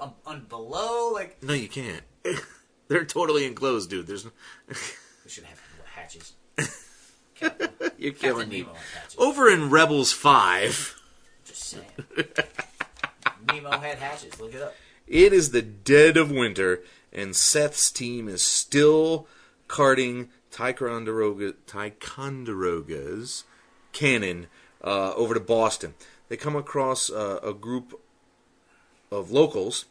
below. Like no, you can't. They're totally enclosed, dude. There's. We should have hatches. You're Captain killing me. Nemo had hatches. Over in Rebels 5. Just saying. Nemo had hatches. Look it up. It is the dead of winter, and Seth's team is still carting Ticonderoga's cannon over to Boston. They come across a group of locals.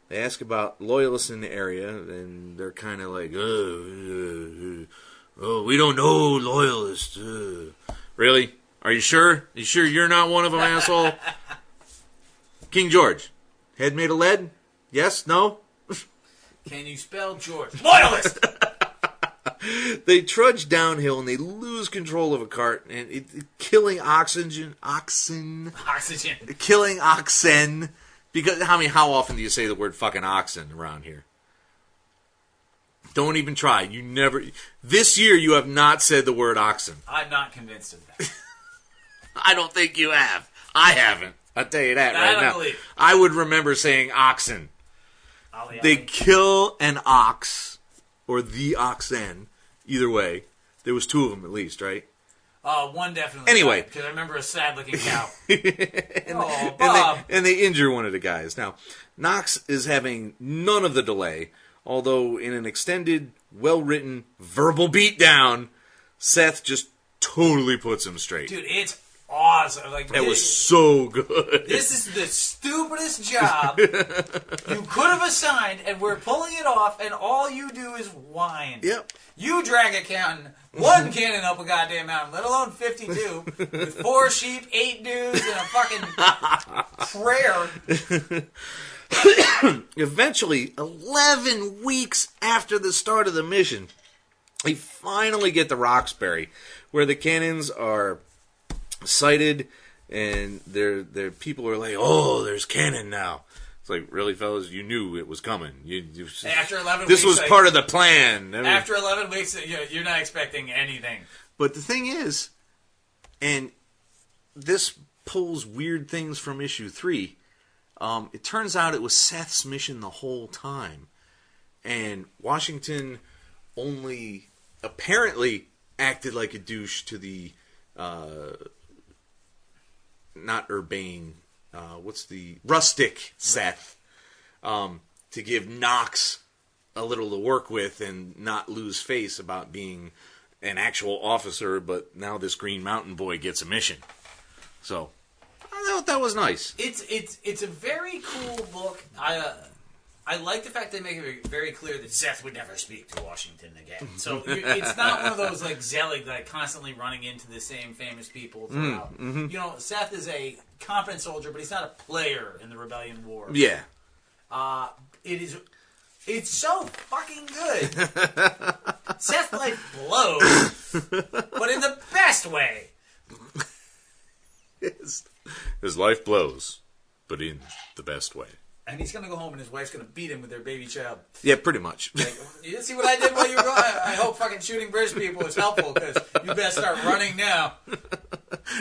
They ask about loyalists in the area, and they're kind of like, oh, we don't know loyalists. Really? Are you sure? You sure you're not one of them, asshole? King George. Head made of lead? Yes? No? Can you spell George? Loyalist! They trudge downhill and they lose control of a cart and killing oxen. Killing oxen. Because, how often do you say the word fucking oxen around here? Don't even try. You never. This year you have not said the word oxen. I'm not convinced of that. I don't think you have. I haven't. I'll tell you that right now. Believe. I would remember saying oxen. They kill an ox, or the oxen, either way. There was 2 of them at least, right? One definitely. Anyway. Because I remember a sad-looking cow. And they injure one of the guys. Now, Knox is having none of the delay, although in an extended, well-written, verbal beatdown, Seth just totally puts him straight. Dude, it's awesome. Like, that was so good. This is the stupidest job you could have assigned, and we're pulling it off, and all you do is whine. Yep. You drag a one cannon up a goddamn mountain, let alone 52, with 4 sheep, 8 dudes, and a fucking prayer. Eventually, 11 weeks after the start of the mission, they finally get to Roxbury, where the cannons are sighted, and their people are like, "Oh, there's cannon now." It's like, really, fellas, you knew it was coming. After 11 this weeks, was part of the plan. I mean, after 11 weeks, you're not expecting anything. But the thing is, and this pulls weird things from issue 3. It turns out it was Seth's mission the whole time, and Washington only apparently acted like a douche to the not urbane, what's the rustic Seth, to give Knox a little to work with and not lose face about being an actual officer, but now this Green Mountain boy gets a mission. So I thought that was nice. It's a very cool book. I like the fact they make it very clear that Seth would never speak to Washington again. So it's not one of those like Zelig, like constantly running into the same famous people throughout. You know, Seth is a competent soldier, but he's not a player in the Rebellion War. Yeah. It's so fucking good. Seth's life blows, but in the best way. His life blows, but in the best way. And he's going to go home and his wife's going to beat him with their baby child. Yeah, pretty much. Like, you didn't see what I did while you were gone? I hope fucking shooting British people is helpful, because you better start running now.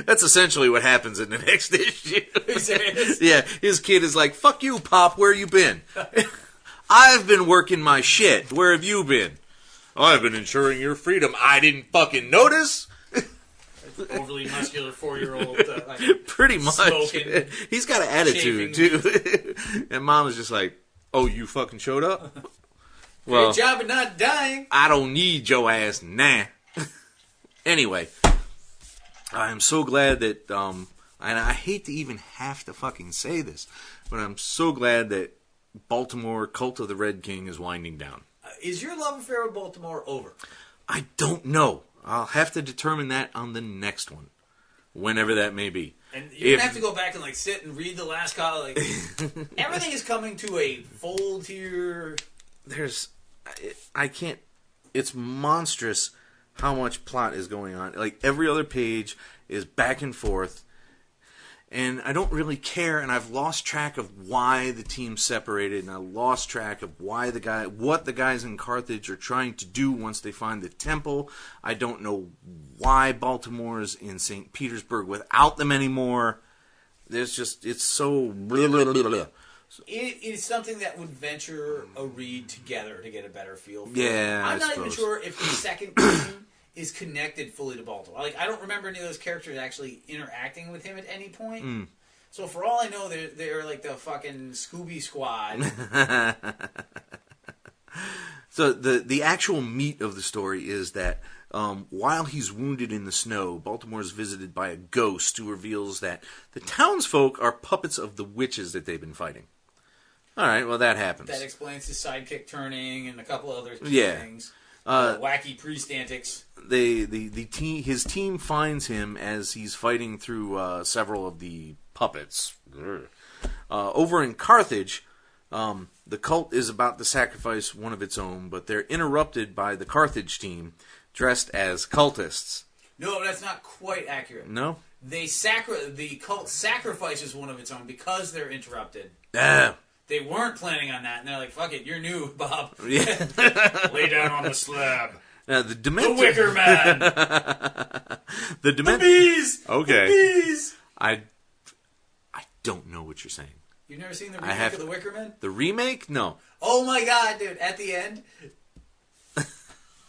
That's essentially what happens in the next issue. Serious? Yeah, his kid is like, fuck you, Pop, where you been? I've been working my shit. Where have you been? I've been ensuring your freedom. I didn't fucking notice. Overly muscular 4-year-old. Pretty much. Smoking, he's got an attitude, too. And Mom is just like, oh, you fucking showed up? Well, great job of not dying. I don't need your ass, nah. Anyway, I'm so glad that, and I hate to even have to fucking say this, but I'm so glad that Baltimore Cult of the Red King is winding down. Is your love affair with Baltimore over? I don't know. I'll have to determine that on the next one, whenever that may be. And you're gonna have to go back and like sit and read the last column. Like, everything is coming to a fold here. I can't. It's monstrous how much plot is going on. Like every other page is back and forth, and I don't really care. And I've lost track of why the team separated, and I lost track of what the guys in Carthage are trying to do once they find the temple. I don't know why Baltimore's in St. Petersburg without them anymore. It's so. It is something that would venture a read together to get a better feel for. Yeah, I'm not even sure if the second team is connected fully to Baltimore. Like, I don't remember any of those characters actually interacting with him at any point. So for all I know, they're like the fucking Scooby Squad. So the actual meat of the story is that while he's wounded in the snow, Baltimore is visited by a ghost who reveals that the townsfolk are puppets of the witches that they've been fighting. All right, well, that happens. That explains his sidekick turning and a couple other things. Wacky priest antics. His team finds him as he's fighting through several of the puppets. Over in Carthage, the cult is about to sacrifice one of its own, but they're interrupted by the Carthage team dressed as cultists. No, that's not quite accurate. No? The cult sacrifices one of its own because they're interrupted. Yeah. They weren't planning on that, and they're like, fuck it, you're new, Bob. Yeah. Lay down on the slab. Now, the Wicker Man. The bees. Okay. The bees. I don't know what you're saying. You've never seen the remake of The Wicker Man? The remake? No. Oh my god, dude. At the end...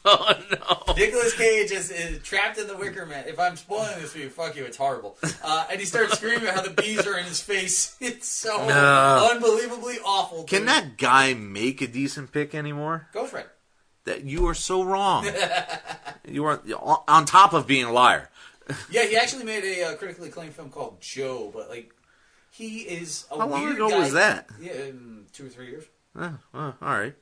Oh, no. Nicolas Cage is trapped in the Wicker Man. If I'm spoiling this for you, fuck you, it's horrible. And he starts screaming how the bees are in his face. It's so unbelievably awful. Can that guy make a decent pick anymore? Ghost Rider. That you are so wrong. You are on top of being a liar. Yeah, he actually made a critically acclaimed film called Joe, but like he is a How long weird ago guy. was that? Yeah, 2 or 3 years. All right.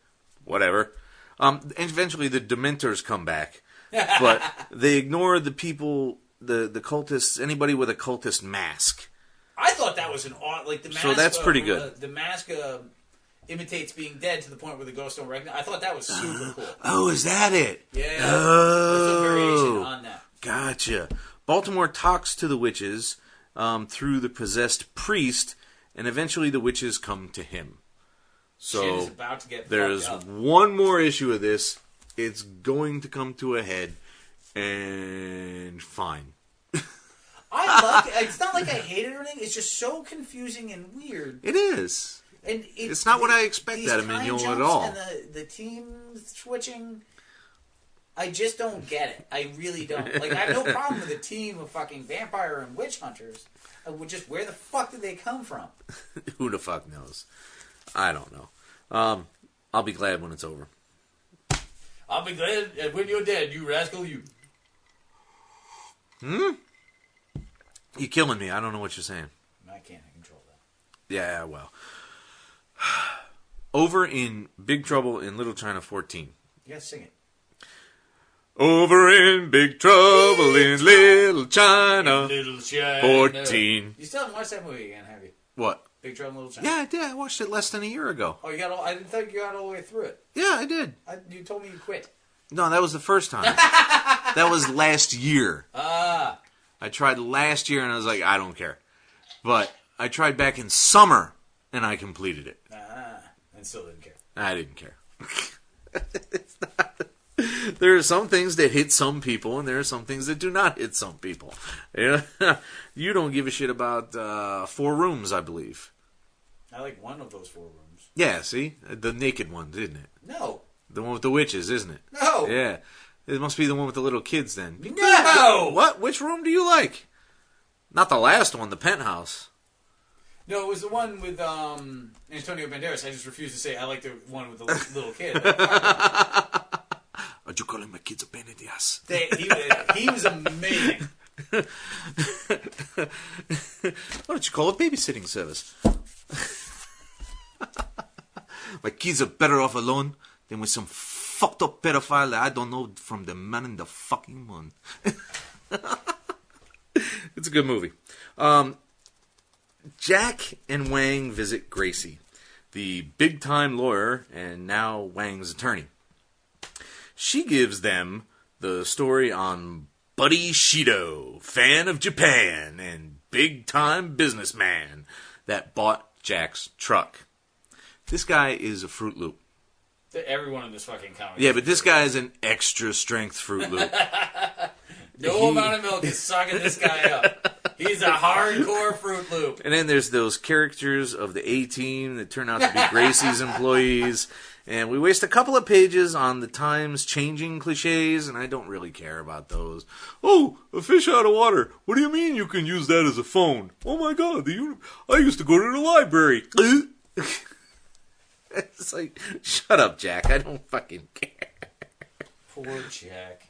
Whatever. And eventually the Dementors come back, but they ignore the people, the cultists, anybody with a cultist mask. I thought that was an odd, like the mask. So that's pretty good. The mask imitates being dead to the point where the ghosts don't recognize. I thought that was super cool. Oh, is that it? Yeah. Oh, there's a variation on that. Gotcha. Baltimore talks to the witches through the possessed priest, and eventually the witches come to him. So Shit is about to get there's fucked up. one more issue of this. It's going to come to a head, and fine. I like it. It's not like I hate it or anything. It's just so confusing and weird. It is. And it's not what I expect out of Mignon at all. And the team switching, I just don't get it. I really don't. Like, I have no problem with a team of fucking vampire and witch hunters. Just where the fuck did they come from? Who the fuck knows? I don't know. I'll be glad when it's over. I'll be glad when you're dead, you rascal, you. You're killing me. I don't know what you're saying. I can't control that. Yeah, well. Over in Big Trouble in Little China 14. You gotta sing it. Over in Big Trouble in Little China Little China 14. You still haven't watched that movie again, have you? What? Big Trouble in Little China. Yeah, I did. I watched it less than a year ago. Oh, you got all? I didn't think you got all the way through it. Yeah, I did. You told me you quit. No, that was the first time. That was last year. Ah. I tried last year and I was like, I don't care. But I tried back in summer and I completed it. And still didn't care. I didn't care. There are some things that hit some people and there are some things that do not hit some people. You don't give a shit about 4 Rooms, I believe. I like one of those 4 rooms. Yeah, see? The naked one, didn't it? No. The one with the witches, isn't it? No. Yeah. It must be the one with the little kids then. No! What? Which room do you like? Not the last one, the penthouse. No, it was the one with Antonio Banderas. I just refuse to say I like the one with the little kid. Are you calling my kids a pain in the ass? He was amazing. Why don't you call it babysitting service? My kids are better off alone than with some fucked up pedophile that I don't know from the man in the fucking moon. It's a good movie. Jack and Wang visit Gracie, the big-time lawyer and now Wang's attorney. She gives them the story on Buddy Shido, fan of Japan and big-time businessman that bought Jack's truck. This guy is a Fruit Loop. Everyone in this fucking comic. Yeah, but this guy is an extra strength Fruit Loop. No amount of milk is sucking this guy up. He's a hardcore Fruit Loop. And then there's those characters of the A-Team that turn out to be Gracie's employees. And we waste a couple of pages on the times changing cliches, and I don't really care about those. Oh, a fish out of water. What do you mean you can use that as a phone? Oh my god, I used to go to the library. It's like, shut up, Jack. I don't fucking care. Poor Jack.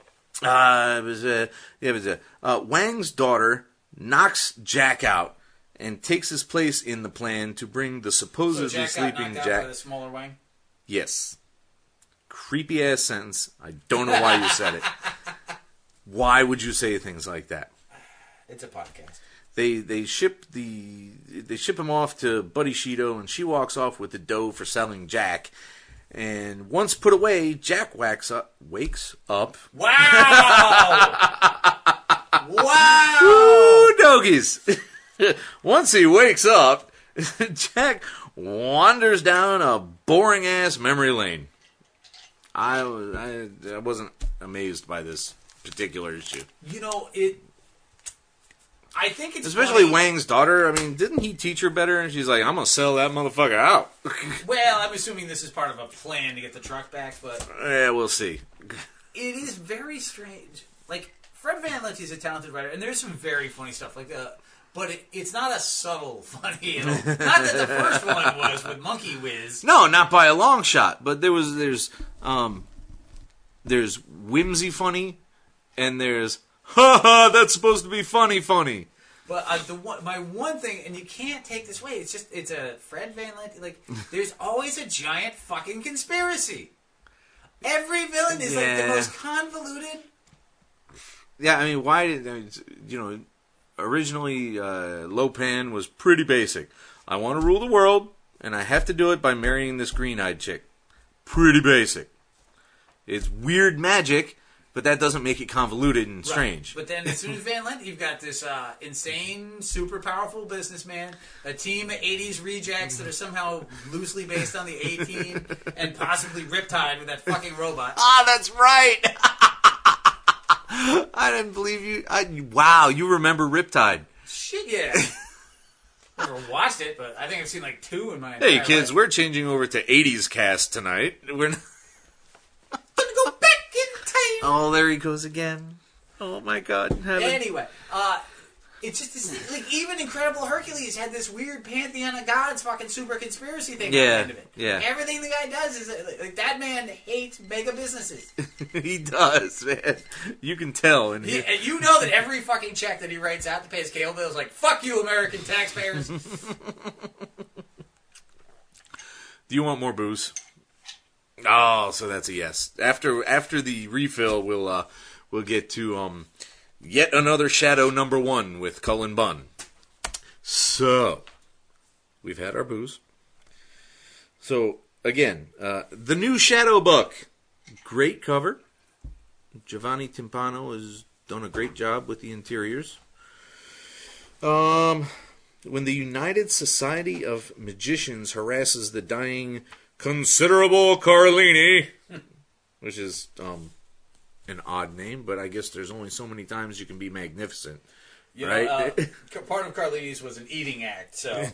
Wang's daughter knocks Jack out and takes his place in the plan to bring the supposedly Jack sleeping got knocked out by the smaller Wang? Yes. Creepy ass sentence. I don't know why you said it. Why would you say things like that? It's a podcast. They ship him off to Buddy Shido, and she walks off with the dough for selling Jack. And once put away, Jack wakes up. Wow! Wow! Woo, doggies! Once he wakes up, Jack wanders down a boring ass memory lane. I wasn't amazed by this particular issue. You know, I think it's especially funny. Wang's daughter. I mean, didn't he teach her better? And she's like, I'm gonna sell that motherfucker out. Well, I'm assuming this is part of a plan to get the truck back, but yeah, we'll see. It is very strange. Like, Fred Van Lent is a talented writer, and there's some very funny stuff like that. But it's not a subtle funny. Not that the first one was with Monkey Whiz. No, not by a long shot. But there's whimsy funny, and there's ha ha. That's supposed to be funny. But my one thing, and you can't take this away. It's a Fred Van Lent. Like, there's always a giant fucking conspiracy. Every villain is like the most convoluted. Yeah, I mean, why did originally, Lopan was pretty basic. I want to rule the world, and I have to do it by marrying this green-eyed chick. Pretty basic. It's weird magic, but that doesn't make it convoluted and strange. Right. But then as soon as Van Lent, you've got this insane, super powerful businessman, a team of 80s rejects that are somehow loosely based on the A-Team, and possibly Riptide with that fucking robot. Ah, that's right! I didn't believe you. Wow, you remember Riptide. Shit, yeah. Never watched it, but I think I've seen like 2 in my Hey, entire kids, life. we're changing over to 80s cast tonight. We're not... Gonna go back in time. Oh, there he goes again. Oh, my God. Anyway, it's just this, like, even Incredible Hercules had this weird pantheon of gods fucking super conspiracy thing at the end of it. Yeah. Everything the guy does is like that man hates mega businesses. He does, man. You can tell. And you know that every fucking check that he writes out to pay his cable bill is like, fuck you, American taxpayers. Do you want more booze? Oh, so that's a yes. After the refill, we'll get to yet another Shadow number 1 with Cullen Bunn. So we've had our booze. So again, the new Shadow book, great cover. Giovanni Timpano has done a great job with the interiors. When the United Society of Magicians harasses the dying Considerable Carlini, which is an odd name, but I guess there's only so many times you can be magnificent. Right? Part of Carlini's was an eating act, so.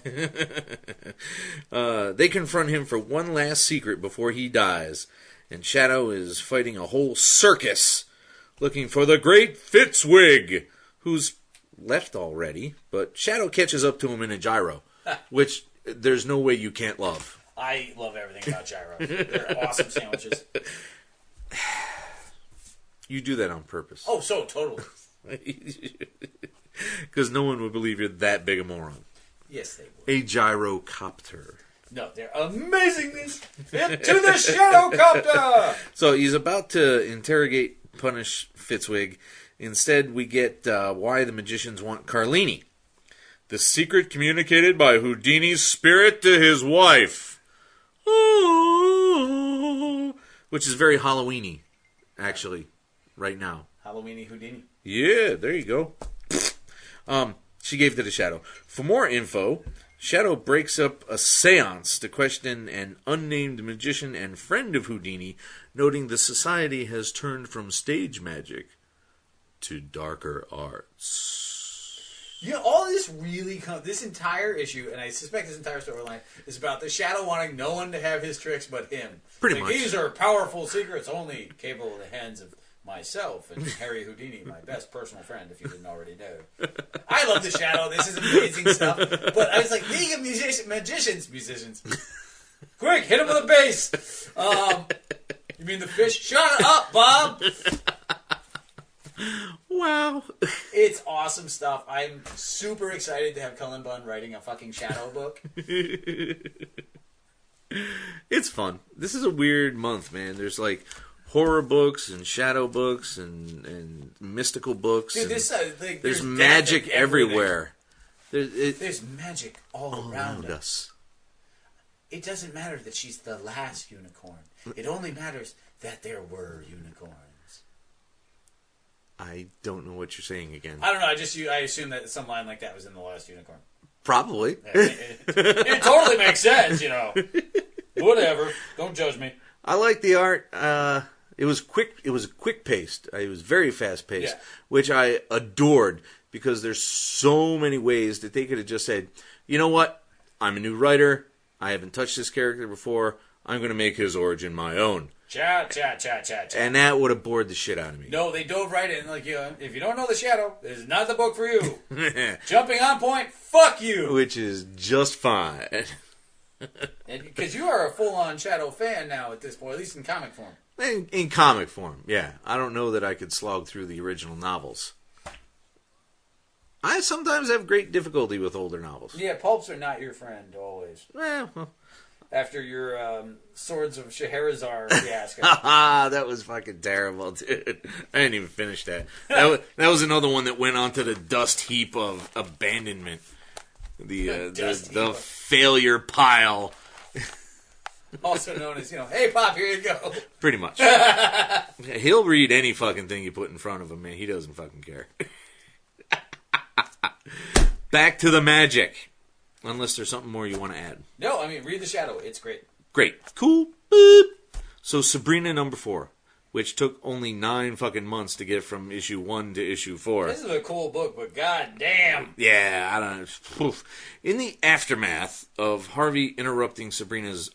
They confront him for one last secret before he dies, and Shadow is fighting a whole circus looking for the great Fitzwig, who's left already, but Shadow catches up to him in a gyro, which there's no way you can't love. I love everything about gyros. They're awesome sandwiches. You do that on purpose. Oh, so totally. Because no one would believe you're that big a moron. Yes, they would. A gyrocopter. No, they're amazing. Into the Shadowcopter! So he's about to punish Fitzwig. Instead, we get why the magicians want Carlini. The secret communicated by Houdini's spirit to his wife. Which is very Halloween-y, actually, right now. Halloweeny Houdini. Yeah, there you go. She gave to the Shadow. For more info, Shadow breaks up a seance to question an unnamed magician and friend of Houdini, noting the society has turned from stage magic to darker arts. You know, all this really this entire issue, and I suspect this entire storyline, is about the Shadow wanting no one to have his tricks but him. Pretty much. These are powerful secrets only capable of the hands of myself and Harry Houdini, my best personal friend, if you didn't already know. I love the Shadow. This is amazing stuff. But I was like, League of Magicians. Quick, hit him with a bass. You mean the fish? Shut up, Bob. Wow. It's awesome stuff. I'm super excited to have Cullen Bunn writing a fucking Shadow book. It's fun. This is a weird month, man. There's like horror books and shadow books and mystical books. Dude, there's magic everywhere. There's magic all around us. It doesn't matter that she's the last unicorn. It only matters that there were unicorns. I don't know what you're saying again. I don't know. I assume that some line like that was in The Last Unicorn. Probably. It totally makes sense, you know. Whatever. Don't judge me. I like the art. It was quick. It was quick paced. It was very fast paced, which I adored because there's so many ways that they could have just said, you know what? I'm a new writer. I haven't touched this character before. I'm going to make his origin my own. Cha. And that would have bored the shit out of me. No, they dove right in. Like, if you don't know the Shadow, this is not the book for you. Jumping on point, fuck you. Which is just fine. Because you are a full-on Shadow fan now at this point, at least in comic form. In comic form, yeah. I don't know that I could slog through the original novels. I sometimes have great difficulty with older novels. Yeah, pulps are not your friend, always. Well. After your Swords of Scheherazade fiasco. That was fucking terrible, dude. I didn't even finish that. That was another one that went onto the dust heap of abandonment. The failure pile. Also known as, hey, Pop, here you go. Pretty much. He'll read any fucking thing you put in front of him, man. He doesn't fucking care. Back to the magic. Unless there's something more you want to add. No, I mean, read The Shadow. It's great. Great. Cool. Boop. So Sabrina number 4, which took only 9 fucking months to get from issue 1 to issue 4. This is a cool book, but goddamn. Yeah, I don't know. In the aftermath of Harvey interrupting Sabrina's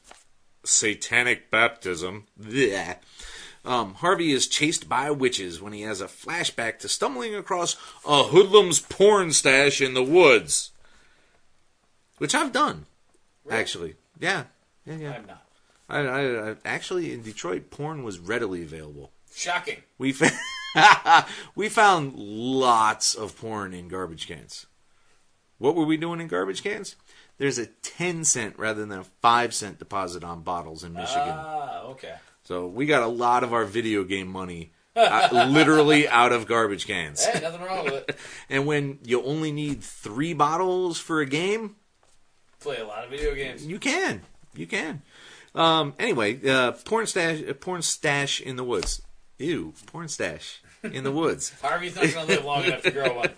satanic baptism, Harvey is chased by witches when he has a flashback to stumbling across a hoodlum's porn stash in the woods. Which I've done, actually. Yeah. I'm not. I actually, in Detroit, porn was readily available. Shocking. We found lots of porn in garbage cans. What were we doing in garbage cans? there's a 10-cent rather than a 5-cent deposit on bottles in Michigan. Ah, okay. So we got a lot of our video game money literally out of garbage cans. Hey, nothing wrong with it. And when you only need 3 bottles for a game, Play a lot of video games. you can. Anyway, porn stash in the woods. Ew, porn stash in the woods. Harvey's not going to live long enough to grow one.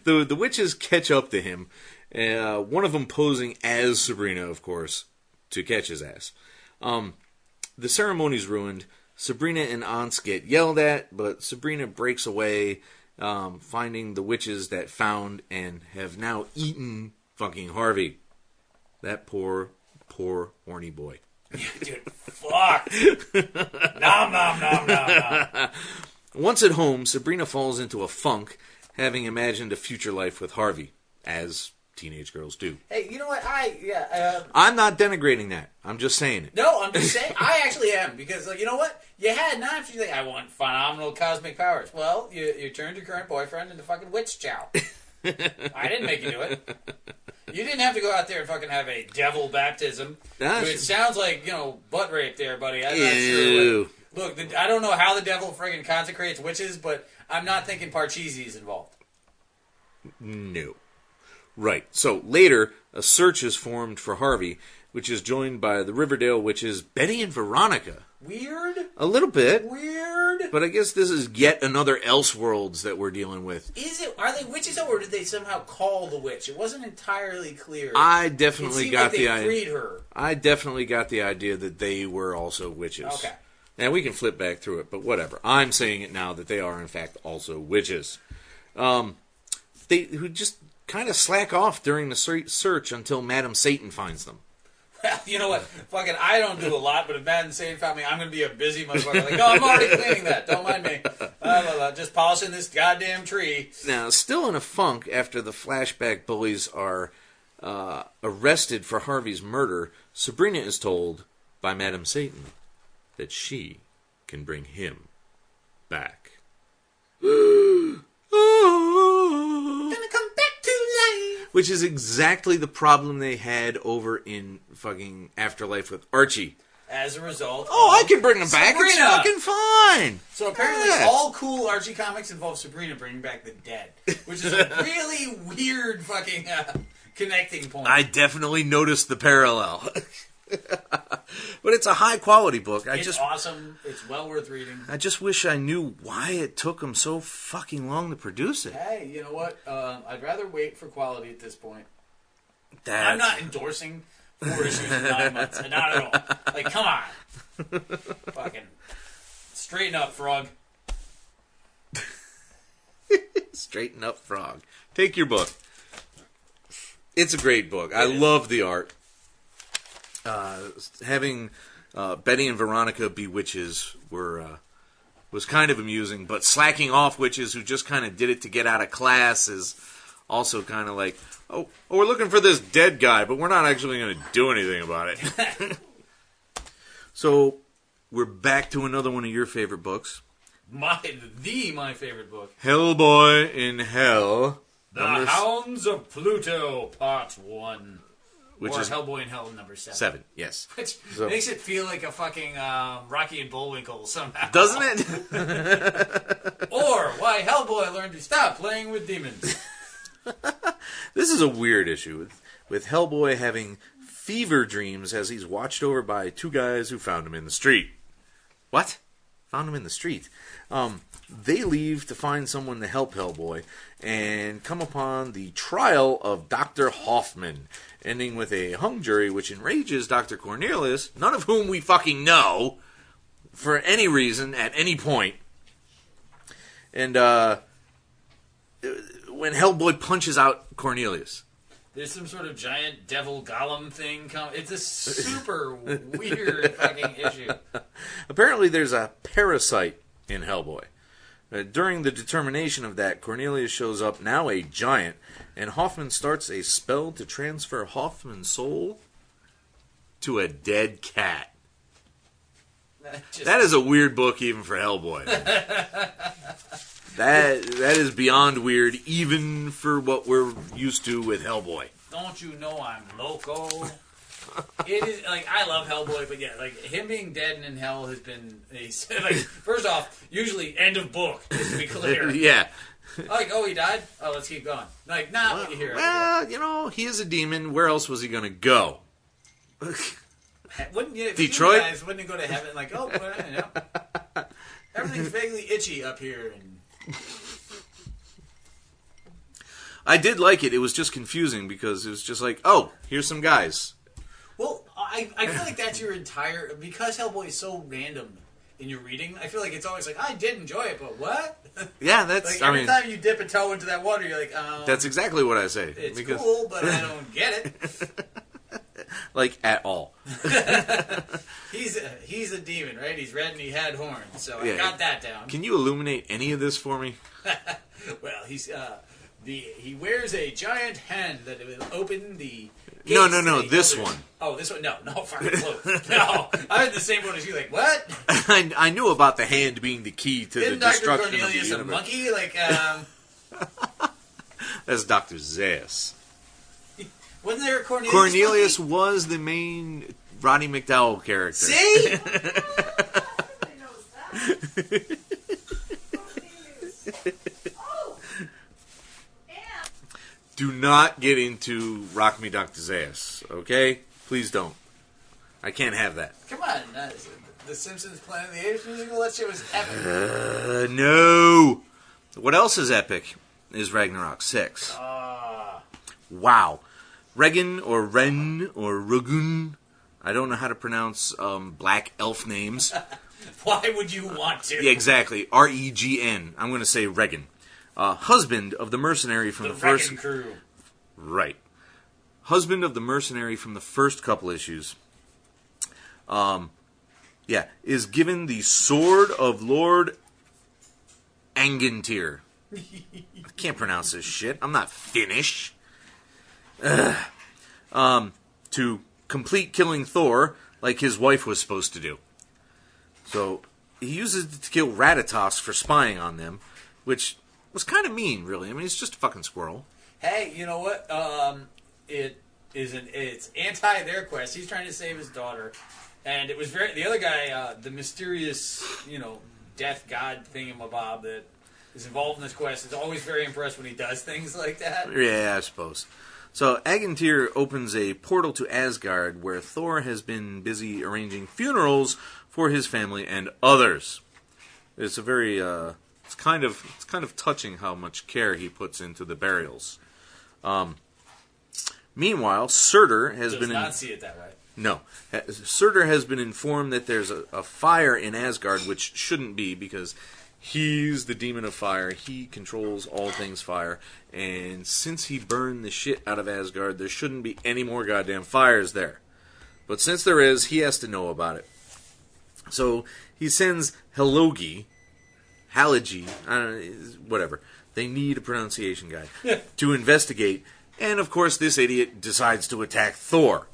The witches catch up to him. One of them posing as Sabrina, of course, to catch his ass. The ceremony's ruined. Sabrina and Aunts get yelled at, but Sabrina breaks away, finding the witches that found and have now eaten fucking Harvey. That poor horny boy. Dude, fuck. Nom, nom, nom, nom, nom. Once at home, Sabrina falls into a funk, having imagined a future life with Harvey, as teenage girls do. Hey, you know what? I'm not denigrating that. I'm just saying it. No, I'm just saying. I actually am. Because, you know what? You had an option. You're like, I want phenomenal cosmic powers. Well, you turned your current boyfriend into fucking witch chow. I didn't make you do it. You didn't have to go out there and fucking have a devil baptism. It sounds like, butt rape there, buddy. I'm not sure. Look, I don't know how the devil friggin' consecrates witches, but I'm not thinking Parcheesi is involved. No. Right. So later, a search is formed for Harvey, which is joined by the Riverdale witches Betty and Veronica. Weird? A little bit. Weird? But I guess this is yet another Elseworlds that we're dealing with. Are they witches, or did they somehow call the witch? It wasn't entirely clear. I definitely got the idea. Freed her. I definitely got the idea that they were also witches. Okay. And we can flip back through it, but whatever. I'm saying it now that they are in fact also witches. Who just kind of slack off during the search until Madam Satan finds them. You know what? Fucking, I don't do a lot, but if Madden Satan found me, I'm going to be a busy motherfucker. Like, no, I'm already cleaning that. Don't mind me. Just polishing this goddamn tree. Now, still in a funk after the flashback bullies are arrested for Harvey's murder, Sabrina is told by Madam Satan that she can bring him back. Which is exactly the problem they had over in fucking Afterlife with Archie. As a result, I can bring him back. Sabrina. It's fucking fine. So apparently, all cool Archie comics involve Sabrina bringing back the dead, which is a really weird fucking connecting point. I definitely noticed the parallel. But it's a high quality book. It's awesome. It's well worth reading. I just wish I knew why it took them so fucking long to produce it. Hey, you know what? I'd rather wait for quality at this point. I'm not endorsing 4 issues in 9 months. Not at all. Like, come on. Fucking straighten up, frog. Straighten up, frog. Take your book. It's a great book. I love the art. Having Betty and Veronica be witches was kind of amusing, but slacking off witches who just kind of did it to get out of class is also kind of like, oh, we're looking for this dead guy, but we're not actually going to do anything about it. So we're back to another one of your favorite books. My favorite book. Hellboy in Hell. The Hounds of Pluto, Part 1. Which or is Hellboy in Hell number 7. 7, yes. Which makes it feel like a fucking Rocky and Bullwinkle somehow. Doesn't it? Or why Hellboy learned to stop playing with demons. This is a weird issue with Hellboy having fever dreams as he's watched over by 2 guys who found him in the street. What? Found him in the street. They leave to find someone to help Hellboy and come upon the trial of Dr. Hoffman, ending with a hung jury which enrages Dr. Cornelius, none of whom we fucking know for any reason at any point. And when Hellboy punches out Cornelius. There's some sort of giant devil golem thing. It's a super weird fucking issue. Apparently there's a parasite in Hellboy. During the determination of that, Cornelius shows up, now a giant, and Hoffman starts a spell to transfer Hoffman's soul to a dead cat. That is a weird book even for Hellboy. That is beyond weird even for what we're used to with Hellboy. Don't you know I'm loco? It is like I love Hellboy, but yeah, like him being dead and in hell has been like first off, usually end of book, just to be clear. Yeah. Like, oh, he died? Oh, let's keep going. Like, nah, what you hear. Well, you know, he is a demon. Where else was he going to go? Wouldn't you, Detroit? Guys, wouldn't he go to heaven? Like, oh, well, you know, everything's vaguely itchy up here. And I did like it. It was just confusing because it was just like, oh, here's some guys. Well, I feel like that's your entire... Because Hellboy is so random in your reading, I feel like it's always like, I did enjoy it, but what? Yeah, that's... like, every time you dip a toe into that water, you're like, that's exactly what I say. It's cool, but I don't get it. Like, at all. He's a demon, right? He's red and he had horns, so yeah, I got that down. Can you illuminate any of this for me? Well, he wears a giant hand that will open the... No, this one. Oh, this one? No, fucking close. No, I'm in the same boat as you. Like, what? I knew about the hand being the key to the destruction of the universe. Isn't Dr. Cornelius a monkey? That's Dr. Zayas. Wasn't there a Cornelius? Cornelius was the main Roddy McDowell character. See? Do not get into Rock Me Dr. Zayas, okay? Please don't. I can't have that. Come on. The Simpsons Planet of the Apes musical? That shit was epic. No. What else is epic is Ragnarok 6. Wow. Regan or Ren or Rugun. I don't know how to pronounce black elf names. Why would you want to? Yeah, exactly. R-E-G-N. I'm going to say Regan. Husband of the mercenary from the first... crew. Right. Husband of the mercenary from the first couple issues. Is given the sword of Lord Angantyr. I can't pronounce this shit. I'm not Finnish. To complete killing Thor like his wife was supposed to do. So, he uses it to kill Ratatosk for spying on them, which... was kind of mean, really. I mean, it's just a fucking squirrel. Hey, you know what? It's anti their quest. He's trying to save his daughter, and it was the other guy, the mysterious, death god thingamabob that is involved in this quest is always very impressed when he does things like that. Yeah, I suppose. So Angantyr opens a portal to Asgard, where Thor has been busy arranging funerals for his family and others. It's a very It's kind of touching how much care he puts into the burials. Meanwhile, Surtur has been... Does not see it that way. No. Surtur has been informed that there's a fire in Asgard, which shouldn't be, because he's the demon of fire. He controls all things fire. And since he burned the shit out of Asgard, there shouldn't be any more goddamn fires there. But since there is, he has to know about it. So he sends Halogi, I don't know, whatever. They need a pronunciation guide to investigate. And, of course, this idiot decides to attack Thor.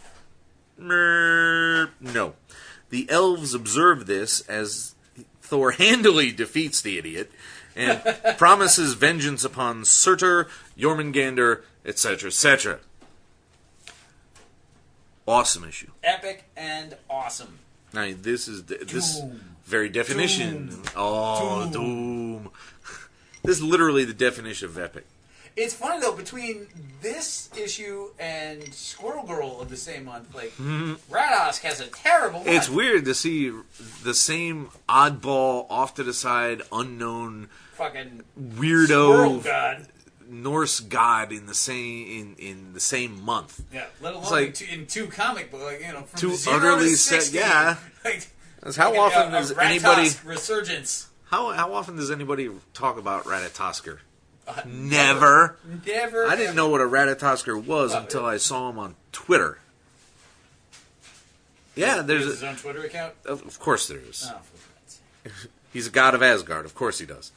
No. The elves observe this as Thor handily defeats the idiot and promises vengeance upon Surtur, Jormungandr, etc., etc. Awesome issue. Epic and awesome. Now, this very definition. Doom. Oh, Doom. This is literally the definition of epic. It's funny, though, between this issue and Squirrel Girl of the same month, like, Radosk has a terrible month. It's weird to see the same oddball, off-to-the-side, unknown, fucking weirdo god. Norse god in the same month. Yeah, let alone like, in two comic books, like, from two 0 utterly to 60. yeah. Like, how often does anybody resurgence? How often does anybody talk about Ratatosker? Never. I didn't know what a Ratatosker was until I saw him on Twitter. Yeah, there's his own Twitter account. Of course there is. Oh, for God's sake. He's a god of Asgard. Of course he does.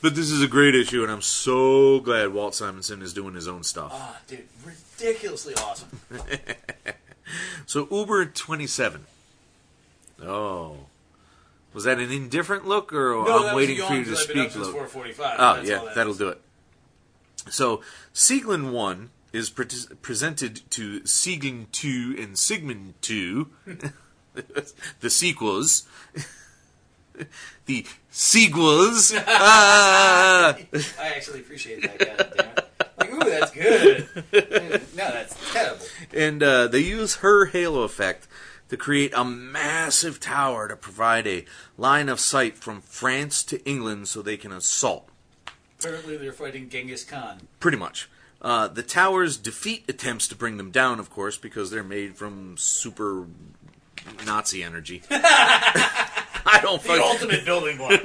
But this is a great issue, and I'm so glad Walt Simonson is doing his own stuff. Oh, dude, ridiculously awesome. So Uber 27. Oh. Was that an indifferent look, or no, I'm waiting for you to speak? Look. 4:45. Oh, yeah, that'll do it. So, Sieglin 1 is presented to Siegling 2 and Sigmund 2, the sequels. The sequels. I actually appreciate that, goddammit. Like, ooh, that's good. No, that's terrible. And they use her halo effect to create a massive tower to provide a line of sight from France to England so they can assault. Apparently they're fighting Genghis Khan. Pretty much. The towers defeat attempts to bring them down, of course, because they're made from super Nazi energy. I don't The ultimate building block.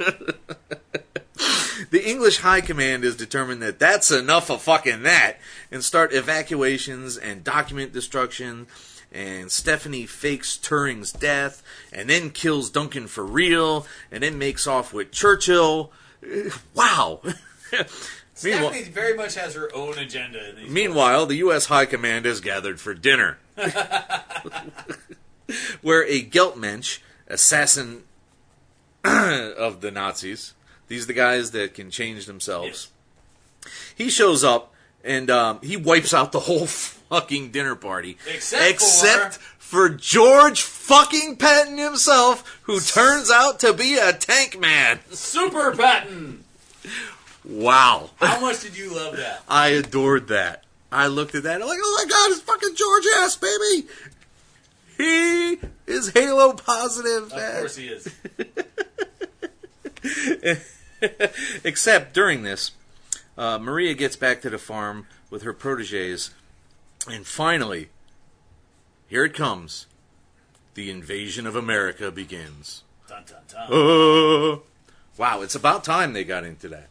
The English High Command is determined that that's enough of fucking that and start evacuations and document destruction. And Stephanie fakes Turing's death and then kills Duncan for real and then makes off with Churchill. Wow. Stephanie very much has her own agenda in these Meanwhile, the U.S. High Command is gathered for dinner. Where a Geltmensch, assassin of the Nazis, these are the guys that can change themselves. Yes. He shows up and he wipes out the whole fucking dinner party. Except for George fucking Patton himself, who turns out to be a tank man. Super Patton! Wow. How much did you love that? I adored that. I looked at that and I'm like, oh my god, it's fucking George S, baby! He is Halo positive. Of course he is. Except during this, Maria gets back to the farm with her proteges, and finally, here it comes. The invasion of America begins. Dun, dun, dun. Wow, it's about time they got into that.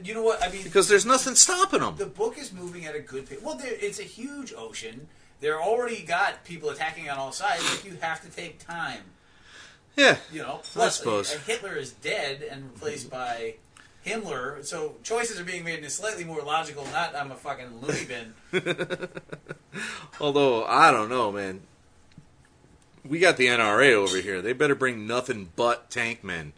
You know what? I mean, because there's nothing stopping them. The book is moving at a good pace. Well, it's a huge ocean. They're already got people attacking on all sides. Like, you have to take time. Yeah, you know. I suppose Hitler is dead and replaced by Himmler, so choices are being made in a slightly more logical. Not I'm a fucking loony bin. Although I don't know, man. We got the NRA over here. They better bring nothing but tank men,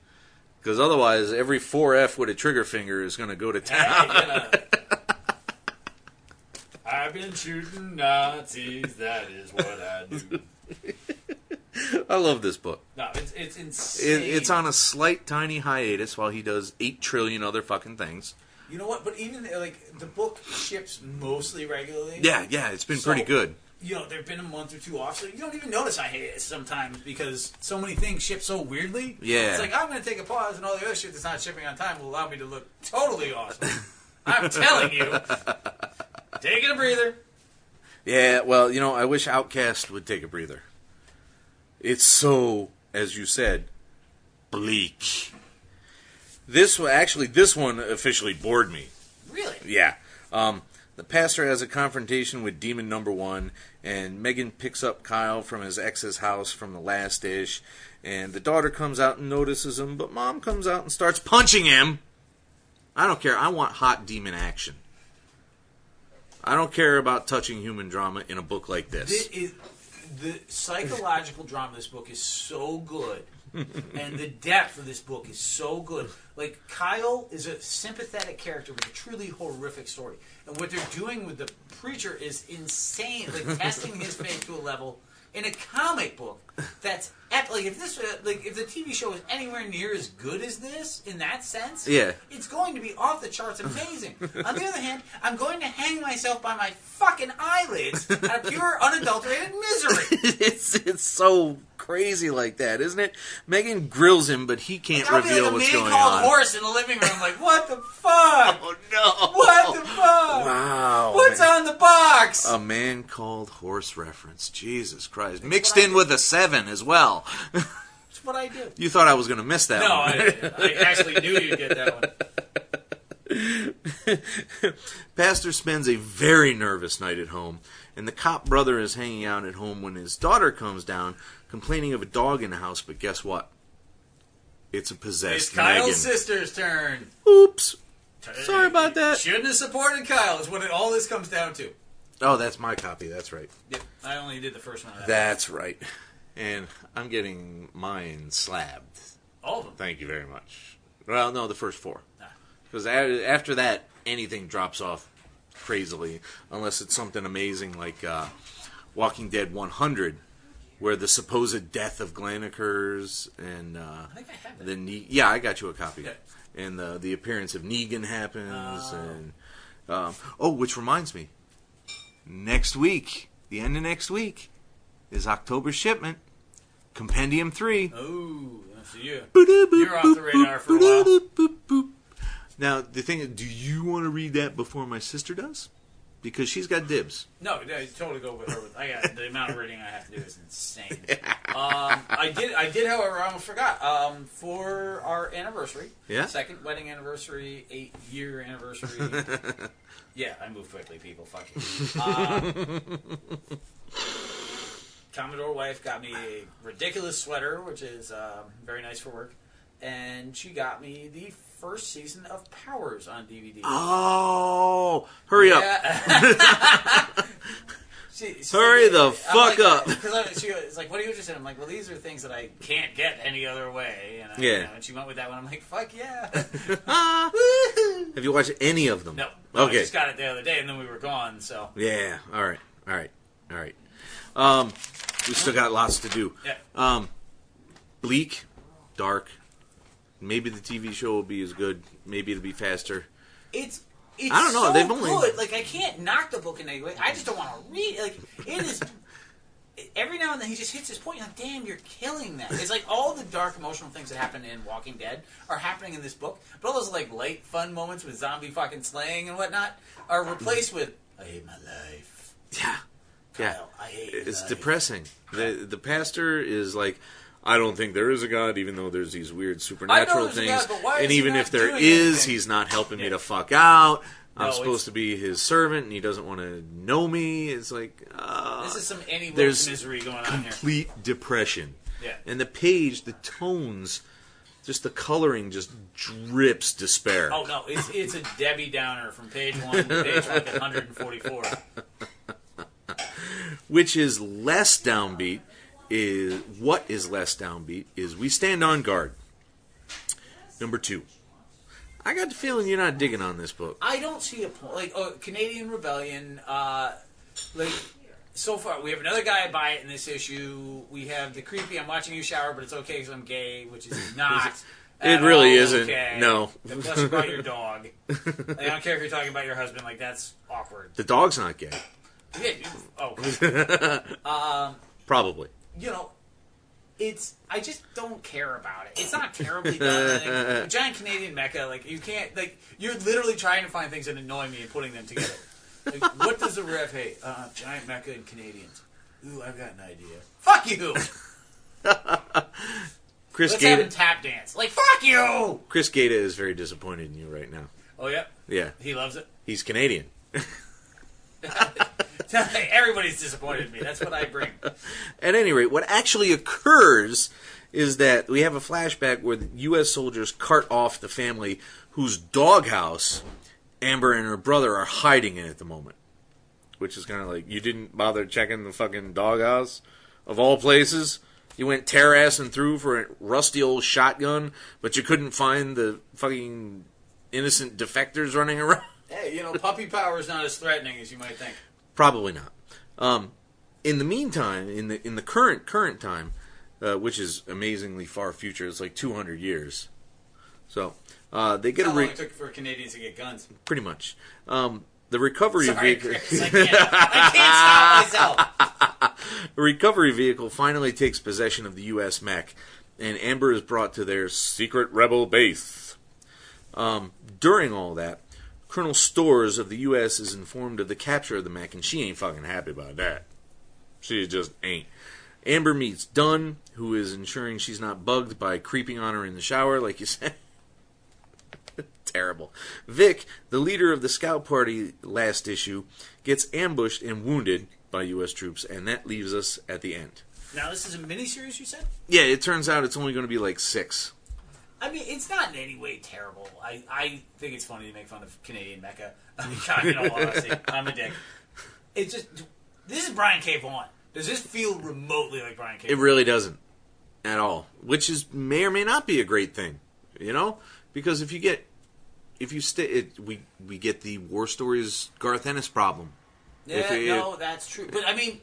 because otherwise, every 4F with a trigger finger is going to go to town. Hey, I've been shooting Nazis. That is what I do. I love this book. No, it's insane. It's on a slight, tiny hiatus while he does 8 trillion other fucking things. You know what? But even like the book ships mostly regularly. Yeah, it's been pretty good. You know, there've been a month or two off, so you don't even notice I hate it sometimes because so many things ship so weirdly. Yeah, it's like I'm going to take a pause, and all the other shit that's not shipping on time will allow me to look totally awesome. I'm telling you, taking a breather. Yeah, well, you know, I wish Outcast would take a breather. It's so, as you said, bleak. This one officially bored me. Really? Yeah. The pastor has a confrontation with Demon Number 1, and Megan picks up Kyle from his ex's house from the last dish, and the daughter comes out and notices him, but Mom comes out and starts punching him. I don't care. I want hot demon action. I don't care about touching human drama in a book like this. The psychological drama of this book is so good, and the depth of this book is so good. Like, Kyle is a sympathetic character with a truly horrific story. And what they're doing with the preacher is insane. Like, testing his faith to a level in a comic book that's like if the TV show is anywhere near as good as this in that sense, it's going to be off the charts amazing. On the other hand, I'm going to hang myself by my fucking eyelids out of pure unadulterated misery. It's so crazy like that, isn't it? Megan grills him, but he can't reveal what's going on. A man called Horse in the living room, like, what the fuck? Oh no! What the fuck? Wow! What's on the box? A Man Called Horse reference. Jesus Christ! Mixed in with a 7 as well. That's what I do. You thought I was going to miss that one. No, I actually knew you'd get that one. Pastor spends a very nervous night at home, and the cop brother is hanging out at home when his daughter comes down, complaining of a dog in the house, but guess what? It's a possessed Megan. It's Kyle's sister's turn. Oops. Sorry about that. Shouldn't have supported Kyle, is what all this comes down to. Oh, that's my copy. That's right. Yep, I only did the first one. That's right. And I'm getting mine slabbed. All of them? Thank you very much. Well, no, the first 4. Because after that, anything drops off crazily, unless it's something amazing like Walking Dead 100, where the supposed death of Glenn occurs, and I think I have that. I got you a copy. Yeah. And the appearance of Negan happens, and which reminds me, next week, the end of next week, is October shipment, Compendium 3. Oh, so you're off the radar for a while. Now, the thing is, do you want to read that before my sister does? Because she's got dibs. No, totally go with her. The amount of reading I have to do is insane. I did, however, I almost forgot. For our anniversary, second wedding anniversary, 8-year anniversary. Yeah, I move quickly, people. Fuck you. Commodore wife got me a ridiculous sweater, which is very nice for work, and she got me the first season of Powers on DVD. Oh, hurry up! Hurry the fuck up! Because she was like, "What are you interested in?" I'm like, "Well, these are things that I can't get any other way." And and she went with that one. I'm like, "Fuck yeah!" Have you watched any of them? No. Okay. I just got it the other day, and then we were gone. So yeah. All right. We still got lots to do. Yeah. Bleak, dark. Maybe the TV show will be as good. Maybe it'll be faster. It's I don't know. So They've only good. Like, I can't knock the book in any way. I just don't want to read it. Like, it is. Every now and then he just hits this point. You're like, damn, you're killing that. It's like all the dark emotional things that happen in Walking Dead are happening in this book, but all those like light fun moments with zombie fucking slaying and whatnot are replaced with I hate my life. Yeah. Kyle, I hate it's life. depressing. The pastor is like, I don't think there is a God, even though there's these weird supernatural things. God, and even if there is, he's not helping me to fuck out. I'm supposed to be his servant, and he doesn't want to know me. It's like, this is some Annie Wilkes there's misery going on here. Complete depression. Yeah. And the page, the tones, just the coloring just drips despair. Oh, no, it's a Debbie Downer from page 1 to page 144. Which is less downbeat. What is less downbeat is We Stand on Guard. Number 2. I got the feeling you're not digging on this book. I don't see a point. Like, Canadian Rebellion, so far, we have another guy by it in this issue. We have the creepy, I'm watching you shower, but it's okay because I'm gay, which is not. It really isn't. Okay. No. And plus, you brought your dog. Like, I don't care if you're talking about your husband. Like, that's awkward. The dog's not gay. Yeah. Probably. You know, I just don't care about it. It's not terribly done. Like, giant Canadian mecha, like, you can't, like, you're literally trying to find things that annoy me and putting them together. Like, what does the ref hate? Giant mecha and Canadians. Ooh, I've got an idea. Fuck you! Let's have him tap dance. Like, fuck you! Chris Gaeta is very disappointed in you right now. Oh, yeah? Yeah. He loves it? He's Canadian. Everybody's disappointed in me. That's what I bring. At any rate, what actually occurs is that we have a flashback where the U.S. soldiers cart off the family whose doghouse Amber and her brother are hiding in at the moment. Which is kind of like, you didn't bother checking the fucking doghouse? Of all places? You went tear-assing through for a rusty old shotgun, but you couldn't find the fucking innocent defectors running around? Hey, puppy power is not as threatening as you might think. Probably not. In the meantime, in the current time, which is amazingly far future, it's like 200 years. So they get How long it took for Canadians to get guns? Pretty much. The recovery vehicle. Chris, I can't stop myself. The recovery vehicle finally takes possession of the U.S. mech, and Amber is brought to their secret rebel base. During all that, Colonel Storrs of the U.S. is informed of the capture of the mech, and she ain't fucking happy about that. She just ain't. Amber meets Dunn, who is ensuring she's not bugged by creeping on her in the shower, like you said. Terrible. Vic, the leader of the scout party last issue, gets ambushed and wounded by U.S. troops, and that leaves us at the end. Now, this is a miniseries, you said? Yeah, it turns out it's only going to be like 6. I mean, it's not in any way terrible. I think it's funny to make fun of Canadian mecha. I mean, in all honesty, I'm a dick. It's just, this is Brian K. Vaughan. Does this feel remotely like Brian K. Vaughan? It really doesn't. At all. Which may or may not be a great thing. Because if you get if you we get the War Stories Garth Ennis problem. Yeah, that's true. But I mean,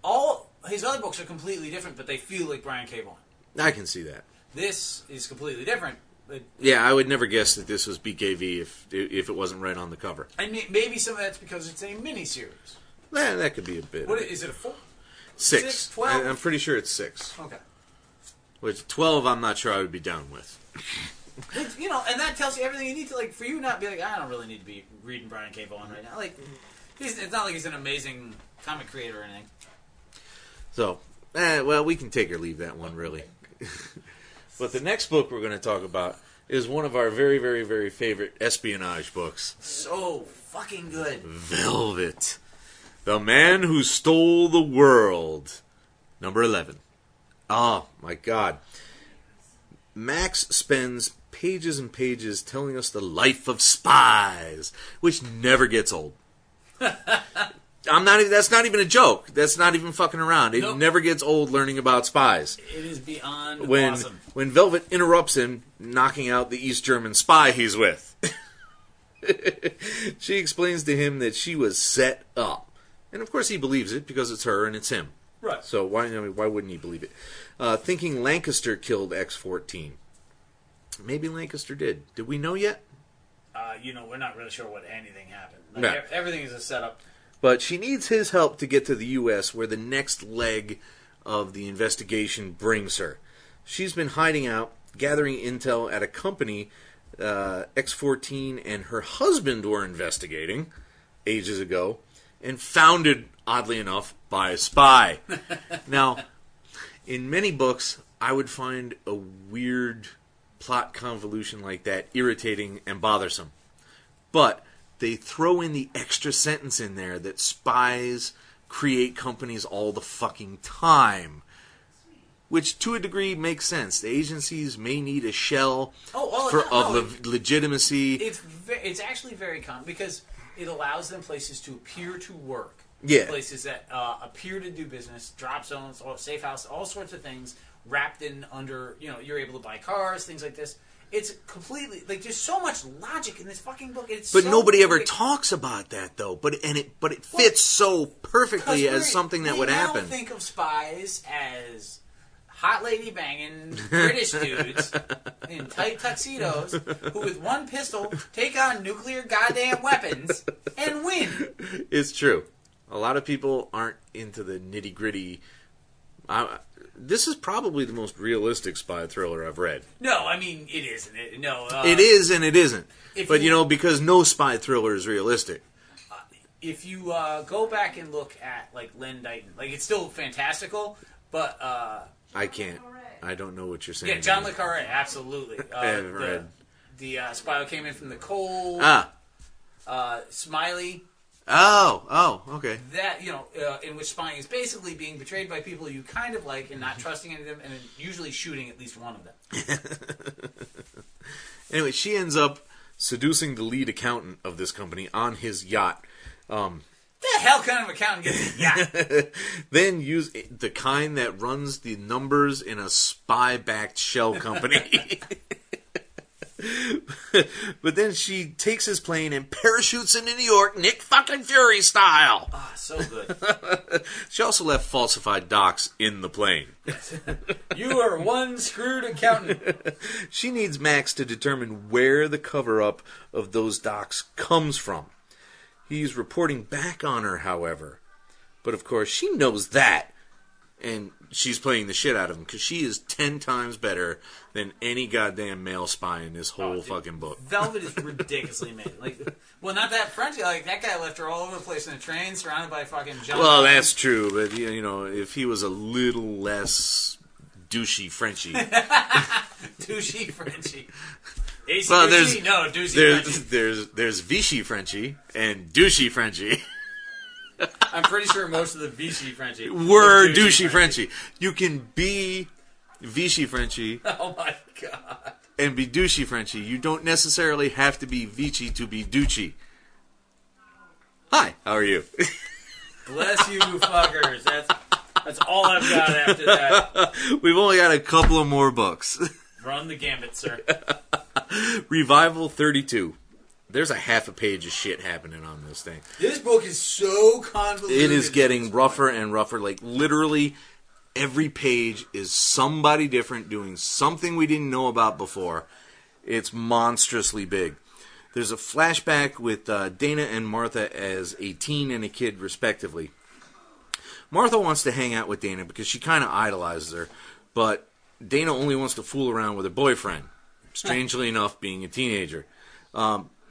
all his other books are completely different, but they feel like Brian K. Vaughan. I can see that. This is completely different. But yeah, I would never guess that this was BKV if it wasn't right on the cover. I mean, maybe some of that's because it's a miniseries. That could be a bit. What is it? A 4? 6. 12? I'm pretty sure it's 6. Okay. Which 12, I'm not sure I would be down with. You know, and that tells you everything you need to, like, for you not be like, I don't really need to be reading Brian K. Vaughan right now. Like, it's not like he's an amazing comic creator or anything. So, well, we can take or leave that one, really. But the next book we're going to talk about is one of our very, very, very favorite espionage books. So fucking good. Velvet. The Man Who Stole the World. Number 11. Oh, my God. Max spends pages and pages telling us the life of spies, which never gets old. That's not even a joke. That's not even fucking around. It never gets old learning about spies. It is beyond awesome. When Velvet interrupts him, knocking out the East German spy he's with. She explains to him that she was set up. And of course he believes it because it's her and it's him. Right. So why wouldn't he believe it? Thinking Lancaster killed X-14. Maybe Lancaster did. Did we know yet? We're not really sure what anything happened. No. Everything is a setup. But she needs his help to get to the U.S., where the next leg of the investigation brings her. She's been hiding out, gathering intel at a company X-14 and her husband were investigating ages ago, and founded, oddly enough, by a spy. Now, in many books, I would find a weird plot convolution like that irritating and bothersome. But they throw in the extra sentence in there that spies create companies all the fucking time. Which, to a degree, makes sense. The agencies may need a shell of legitimacy. It's actually very common because it allows them places to appear to work. Yeah. Places that appear to do business, drop zones, safe house, all sorts of things wrapped in under, you're able to buy cars, things like this. It's completely, there's so much logic in this fucking book. But nobody ever talks about that, though. But it fits so perfectly as something that would happen. We now think of spies as hot lady banging British dudes in tight tuxedos who, with one pistol, take on nuclear goddamn weapons and win. It's true. A lot of people aren't into the nitty gritty. This is probably the most realistic spy thriller I've read. No, I mean, it isn't. It is and it isn't. But, because no spy thriller is realistic. If you go back and look at, Len Dighton, it's still fantastical, but... I can't. I don't know what you're saying. Yeah, John le Carré, absolutely. I haven't read. The spy who came in from the cold. Smiley. Oh, okay. That, in which spying is basically being betrayed by people you kind of like and not trusting any of them, and then usually shooting at least one of them. Anyway, she ends up seducing the lead accountant of this company on his yacht. The hell kind of accountant gets a yacht? Then use the kind that runs the numbers in a spy-backed shell company. But then she takes his plane and parachutes into New York, Nick fucking Fury style. Ah, so good. She also left falsified docs in the plane. You are one screwed accountant. She needs Max to determine where the cover-up of those docs comes from. He's reporting back on her, however. But of course, she knows that. And she's playing the shit out of him because she is 10 times better than any goddamn male spy in this whole fucking book. Velvet is ridiculously made. Not that French guy. That guy left her all over the place in a train, surrounded by fucking junk. Well, that's true, but if he was a little less douchey Frenchy. Douchey Frenchy. Well, there's Vichy Frenchy and douchey Frenchy. I'm pretty sure most of the Vichy Frenchy were douchey Frenchy. You can be Vichy Frenchy. Oh my god. And be douchey Frenchy. You don't necessarily have to be Vichy to be douchey. Hi, how are you? Bless you, fuckers. That's all I've got after that. We've only got a couple of more books. Run the gambit, sir. Revival 32. There's a half a page of shit happening on this thing. This book is so convoluted. It is getting rougher and rougher. Like, literally, every page is somebody different doing something we didn't know about before. It's monstrously big. There's a flashback with Dana and Martha as a teen and a kid, respectively. Martha wants to hang out with Dana because she kind of idolizes her, but Dana only wants to fool around with her boyfriend. Strangely enough, being a teenager.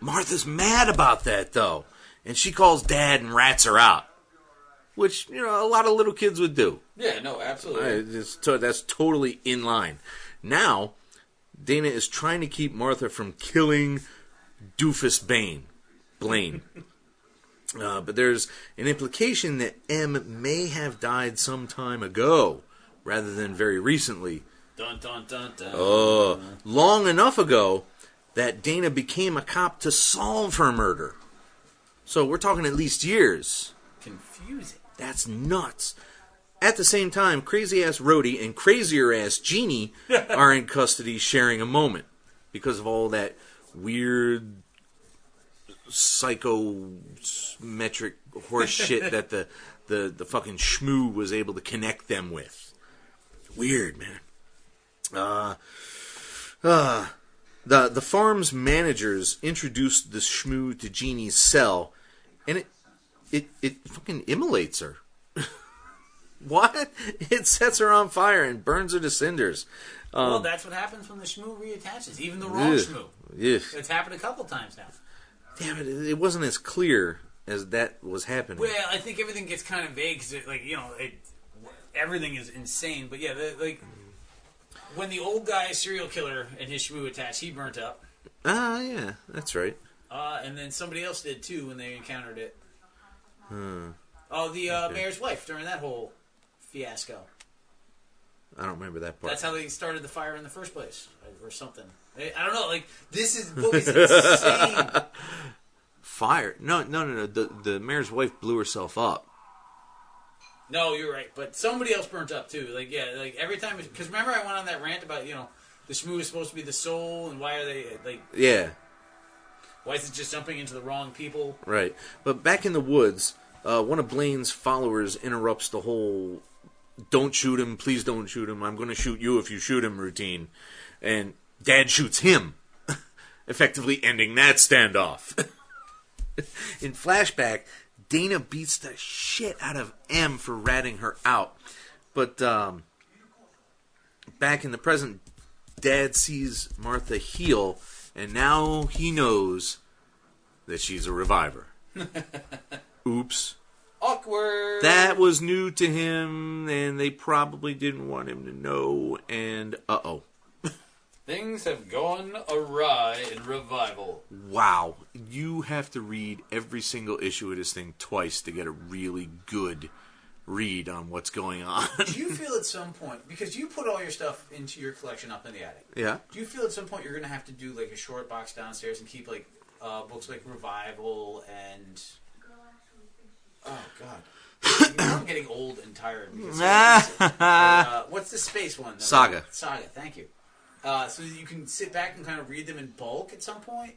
Martha's mad about that, though. And she calls Dad and rats her out. Which, a lot of little kids would do. Yeah, no, absolutely. That's totally in line. Now, Dana is trying to keep Martha from killing Doofus Blaine. But there's an implication that M may have died some time ago, rather than very recently. Dun, dun, dun, dun. Long enough ago that Dana became a cop to solve her murder. So we're talking at least years. Confusing. That's nuts. At the same time, crazy-ass Rhodey and crazier-ass Jeannie are in custody sharing a moment because of all that weird psychometric horse shit that the fucking shmoo was able to connect them with. Weird, man. The farm's managers introduced the shmoo to Jeannie's cell, and it fucking immolates her. What? It sets her on fire and burns her to cinders. Well, that's what happens when the shmoo reattaches. Even the wrong shmoo. Yeah. It's happened a couple times now. Damn it! It wasn't as clear as that was happening. Well, I think everything gets kind of vague because, everything is insane. But yeah, when the old guy serial killer and his shmoo attached, he burnt up. Yeah, that's right. And then somebody else did too when they encountered it. The mayor's wife during that whole fiasco. I don't remember that part. That's how they started the fire in the first place, or something. I don't know. This book is insane. Fire? No. The mayor's wife blew herself up. No, you're right. But somebody else burnt up too. Every time, because remember I went on that rant about the shmoo is supposed to be the soul, and why are they Yeah. Why is it just jumping into the wrong people? Right. But back in the woods, one of Blaine's followers interrupts the whole "don't shoot him, please don't shoot him, I'm going to shoot you if you shoot him" routine. And Dad shoots him, effectively ending that standoff. In flashback, Dana beats the shit out of M for ratting her out. But back in the present, Dad sees Martha heal, and now he knows that she's a reviver. Oops. Awkward. That was new to him, and they probably didn't want him to know, and uh-oh. Things have gone awry in Revival. Wow. You have to read every single issue of this thing twice to get a really good read on what's going on. Do you feel at some point, because you put all your stuff into your collection up in the attic, Yeah. do you feel at some point you're going to have to do a short box downstairs and keep books like Revival and... Oh, God. I'm getting old and tired. What's the space one? Saga. Saga, thank you. So you can sit back and kind of read them in bulk at some point?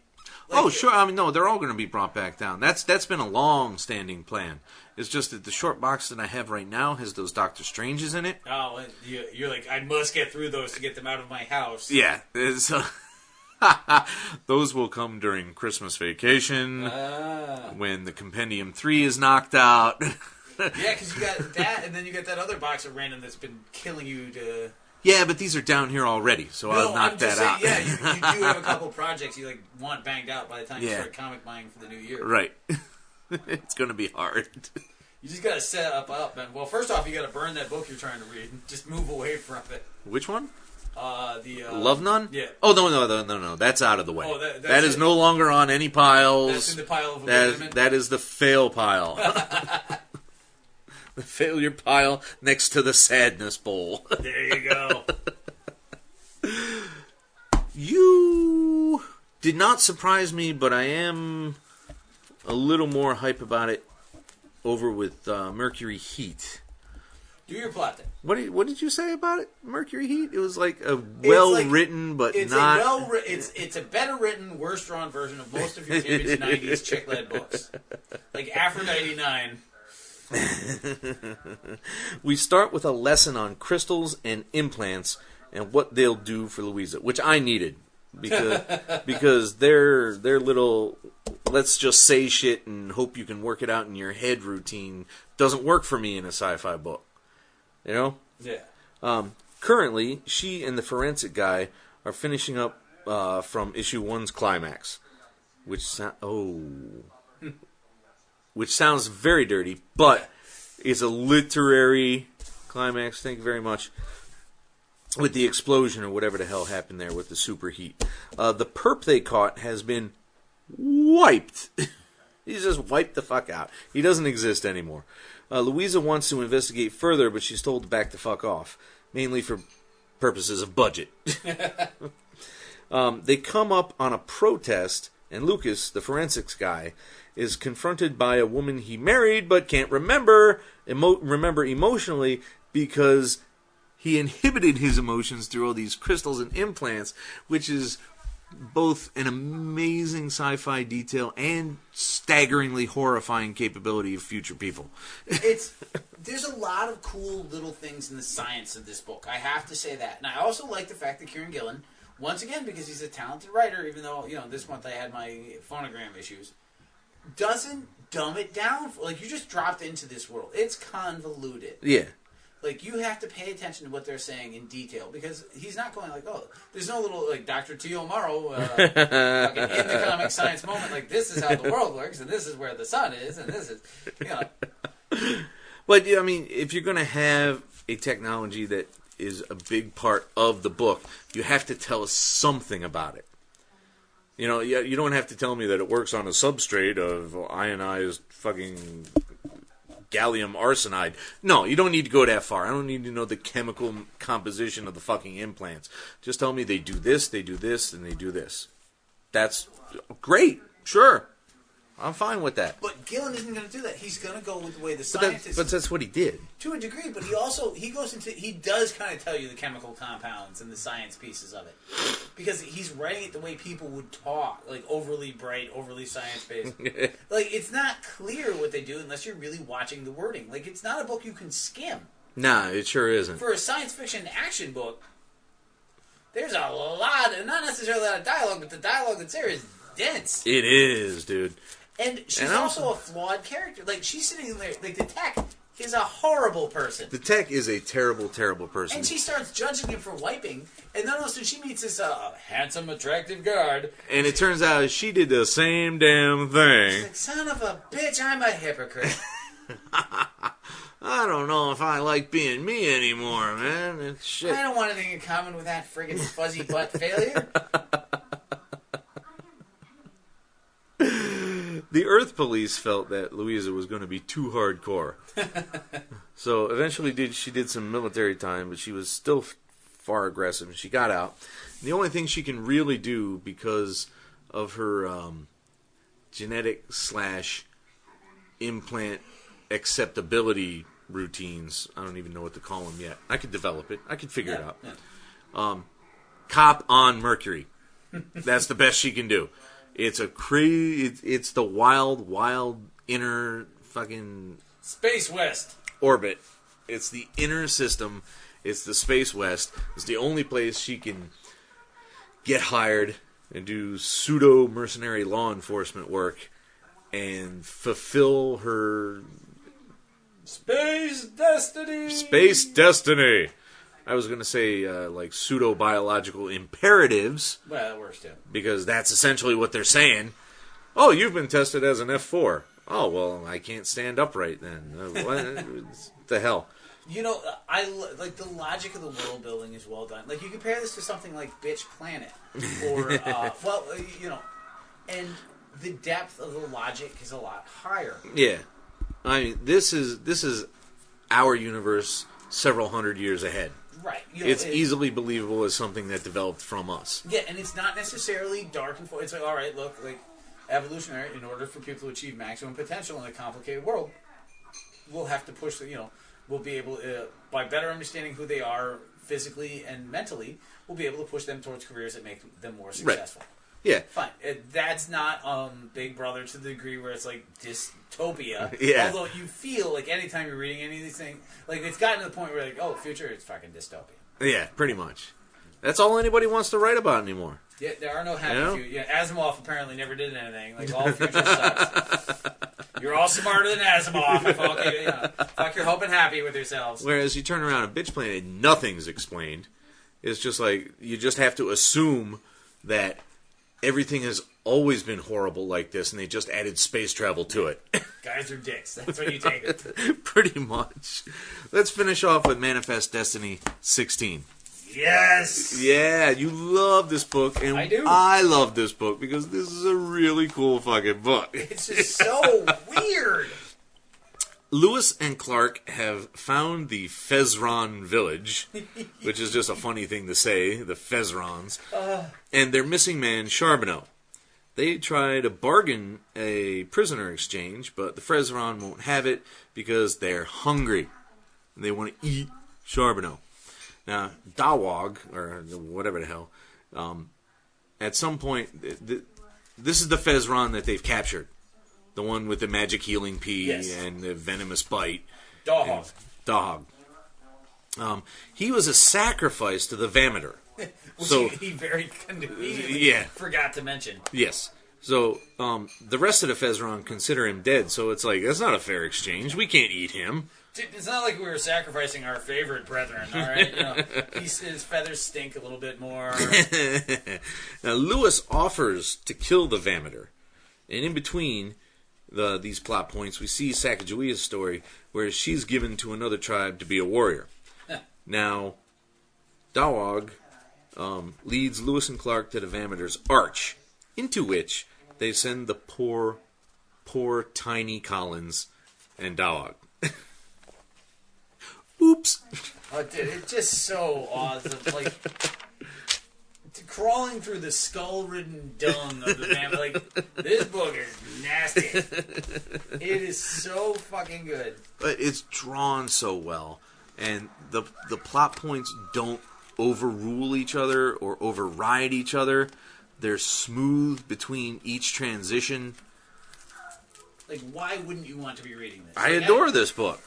Sure. I mean, no, they're all going to be brought back down. That's been a long-standing plan. It's just that the short box that I have right now has those Doctor Stranges in it. Oh, you're like, I must get through those to get them out of my house. Yeah. Those will come during Christmas vacation, when the Compendium 3 is knocked out. Yeah, because you got that, and then you got that other box of random that's been killing you to... Yeah, but these are down here already, so I'll knock that out. Yeah, you do have a couple projects you want banged out by the time you start comic buying for the new year. Right. It's going to be hard. You just got to set up. And, well, first off, you got to burn that book you're trying to read. Just move away from it. Which one? Love Nun? Yeah. Oh, no. That's out of the way. Oh, that is no longer on any piles. That's in the pile of abandonment? That is the fail pile. The failure pile next to the sadness bowl. There you go. You did not surprise me, but I am a little more hype about it over with Mercury Heat. Do your plot then. What did you say about it? Mercury Heat? It was like a well-written, but it's not... It's a better-written, worse-drawn version of most of your teenage 90s chick-led books. Like Aphrodite 9. We start with a lesson on crystals and implants and what they'll do for Louisa, which I needed. Because their little let's just say shit and hope you can work it out in your head routine doesn't work for me in a sci-fi book. You know? Yeah. Currently, she and the forensic guy are finishing up from issue 1's climax, which sounds very dirty, but it's a literary climax. Thank you very much. With the explosion or whatever the hell happened there with the superheat. The perp they caught has been wiped. He's just wiped the fuck out. He doesn't exist anymore. Louisa wants to investigate further, but she's told to back the fuck off. Mainly for purposes of budget. They come up on a protest, and Lucas, the forensics guy, is confronted by a woman he married but can't remember emotionally because he inhibited his emotions through all these crystals and implants, which is both an amazing sci-fi detail and staggeringly horrifying capability of future people. There's a lot of cool little things in the science of this book. I have to say that. And I also like the fact that Kieran Gillen, once again, because he's a talented writer, even though, this month I had my phonogram issues, doesn't dumb it down. Like, you just dropped into this world. It's convoluted. Yeah. Like, you have to pay attention to what they're saying in detail, because he's not going like, oh, there's no little, like, Dr. T.O. Morrow fucking in the comic science moment, like, this is how the world works, and this is where the sun is, and this is, But, I mean, if you're going to have a technology that is a big part of the book, you have to tell us something about it. You don't have to tell me that it works on a substrate of ionized fucking gallium arsenide. No, you don't need to go that far. I don't need to know the chemical composition of the fucking implants. Just tell me they do this, and they do this. That's great. Sure. I'm fine with that. But Gillen isn't going to do that. He's going to go with the way the scientists... But that's what he did. To a degree, but he does kind of tell you the chemical compounds and the science pieces of it. Because he's writing it the way people would talk, like overly bright, overly science-based. Like, it's not clear what they do unless you're really watching the wording. Like, it's not a book you can skim. Nah, it sure isn't. For a science fiction action book, there's a lot, not necessarily a lot of dialogue, but the dialogue that's there is dense. It is, dude. And she's also a flawed character. Like, she's sitting there, like, the tech is a horrible person. The tech is a terrible, terrible person. And she starts judging him for wiping, and then all of a sudden she meets this handsome, attractive guard. And it turns out she did the same damn thing. She's like, son of a bitch, I'm a hypocrite. I don't know if I like being me anymore, man. It's shit. I don't want anything in common with that friggin' fuzzy butt failure. The Earth Police felt that Louisa was going to be too hardcore. So eventually she did some military time, but she was still far aggressive. She got out. And the only thing she can really do because of her genetic / implant acceptability routines, I don't even know what to call them yet. I could develop it. I could figure it out. Yeah. Cop on Mercury. That's the best she can do. It's it's the wild inner fucking Space West orbit. It's the inner system. It's the Space West. It's the only place she can get hired and do pseudo mercenary law enforcement work and fulfill her space destiny. Space destiny. I was going to say, like, pseudo-biological imperatives. Well, that works, too. Because that's essentially what they're saying. Oh, you've been tested as an F4. Oh, well, I can't stand upright then. What the hell? I like the logic of the world building is well done. Like, you compare this to something like Bitch Planet. Or, and the depth of the logic is a lot higher. Yeah. I mean, this is our universe several hundred years ahead. Right. It's easily believable as something that developed from us. Yeah, and it's not necessarily dark and... It's like, all right, look, like, evolutionary, in order for people to achieve maximum potential in a complicated world, we'll have to push the, will be able, by better understanding who they are physically and mentally, will be able to push them towards careers that make them more successful. Right. Yeah. Fine. That's not Big Brother to the degree where it's like dystopia. Yeah. Although you feel like anytime you're reading any of these things, like it's gotten to the point where like, oh, future, it's fucking dystopia. Yeah, pretty much. That's all anybody wants to write about anymore. Yeah, there are no happy future. Yeah, Asimov apparently never did anything. Like all future sucks. You're all smarter than Asimov. Fuck, you're hoping happy with yourselves. Whereas you turn around and Bitch Planet, nothing's explained. It's just like you just have to assume that everything has always been horrible like this, and they just added space travel to it. Guys are dicks. That's what you take it. Pretty much. Let's finish off with Manifest Destiny 16. Yes! Yeah, you love this book, and I do. I love this book because this is a really cool fucking book. It's just so weird. Lewis and Clark have found the Fezron village, which is just a funny thing to say, the Fezrons, and their missing man, Charbonneau. They try to bargain a prisoner exchange, but the Fezron won't have it because they're hungry. They want to eat Charbonneau. Now, Dawog, or whatever the hell, at some point, this is the Fezron that they've captured. The one with the magic healing pea and the venomous bite. Dawog. He was a sacrifice to the Vameter. Which he very conveniently forgot to mention. Yes. So the rest of the Fezron consider him dead, so it's like, that's not a fair exchange. We can't eat him. It's not like we were sacrificing our favorite brethren, all right? His feathers stink a little bit more. Now, Lewis offers to kill the Vameter. And in between these plot points, we see Sacagawea's story, where she's given to another tribe to be a warrior. Now, Dawog leads Lewis and Clark to the Vameter's arch, into which they send the poor tiny Collins and Dawog. Oops. Oh, dude, it's just so awesome. Like, crawling through the skull-ridden dung of the family. Like, this book is nasty. It is so fucking good. But it's drawn so well. And the plot points don't overrule each other or override each other. They're smooth between each transition. Like, why wouldn't you want to be reading this? I adore this book.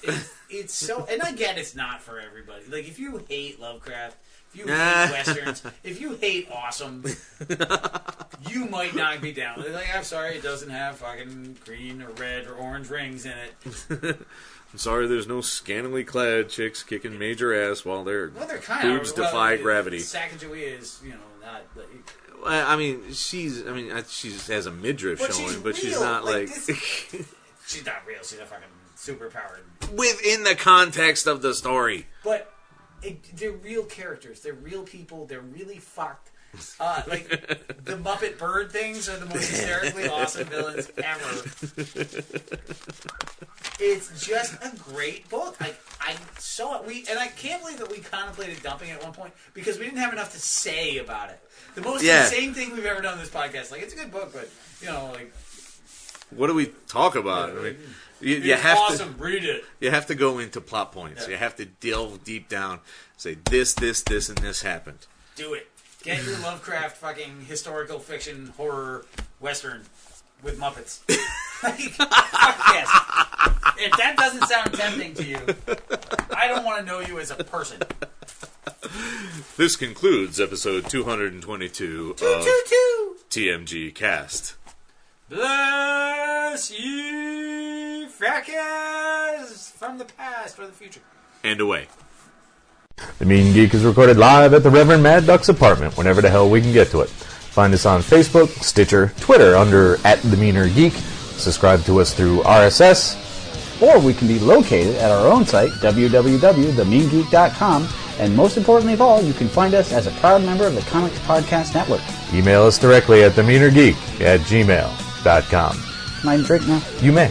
It's so... And again, it's not for everybody. Like, if you hate Lovecraft, if you hate Westerns, if you hate awesome, you might not be down. Like, I'm sorry, it doesn't have fucking green or red or orange rings in it. I'm sorry there's no scantily clad chicks kicking major ass while their boobs defy gravity. Sacagawea is, not... Like, I mean, she has a midriff showing, but she's not like... She's not real. She's a fucking superpowered... Within the context of the story. But they're real characters. They're real people. They're really fucked. Like, the Muppet Bird things are the most hysterically awesome villains ever. It's just a great book. I saw it. And I can't believe that we contemplated dumping it at one point because we didn't have enough to say about it. The most insane thing we've ever done on this podcast. Like, it's a good book, but, like... What do we talk about? I mean, you it's have awesome. to read it. You have to go into plot points. You have to delve deep down. Say, this, and this happened. Do it. Get your Lovecraft fucking historical fiction horror western with Muppets. Fuck yes. If that doesn't sound tempting to you, I don't want to know you as a person. This concludes episode 222 of TMG Cast. Bless ye, fracas from the past or the future. And away. The Mean Geek is recorded live at the Reverend Mad Duck's apartment whenever the hell we can get to it. Find us on Facebook, Stitcher, Twitter under @TheMeanerGeek. Subscribe to us through RSS. Or we can be located at our own site, www.themeangeek.com. And most importantly of all, you can find us as a proud member of the Comics Podcast Network. Email us directly at themeanergeek@gmail.com. Can I drink now? You may.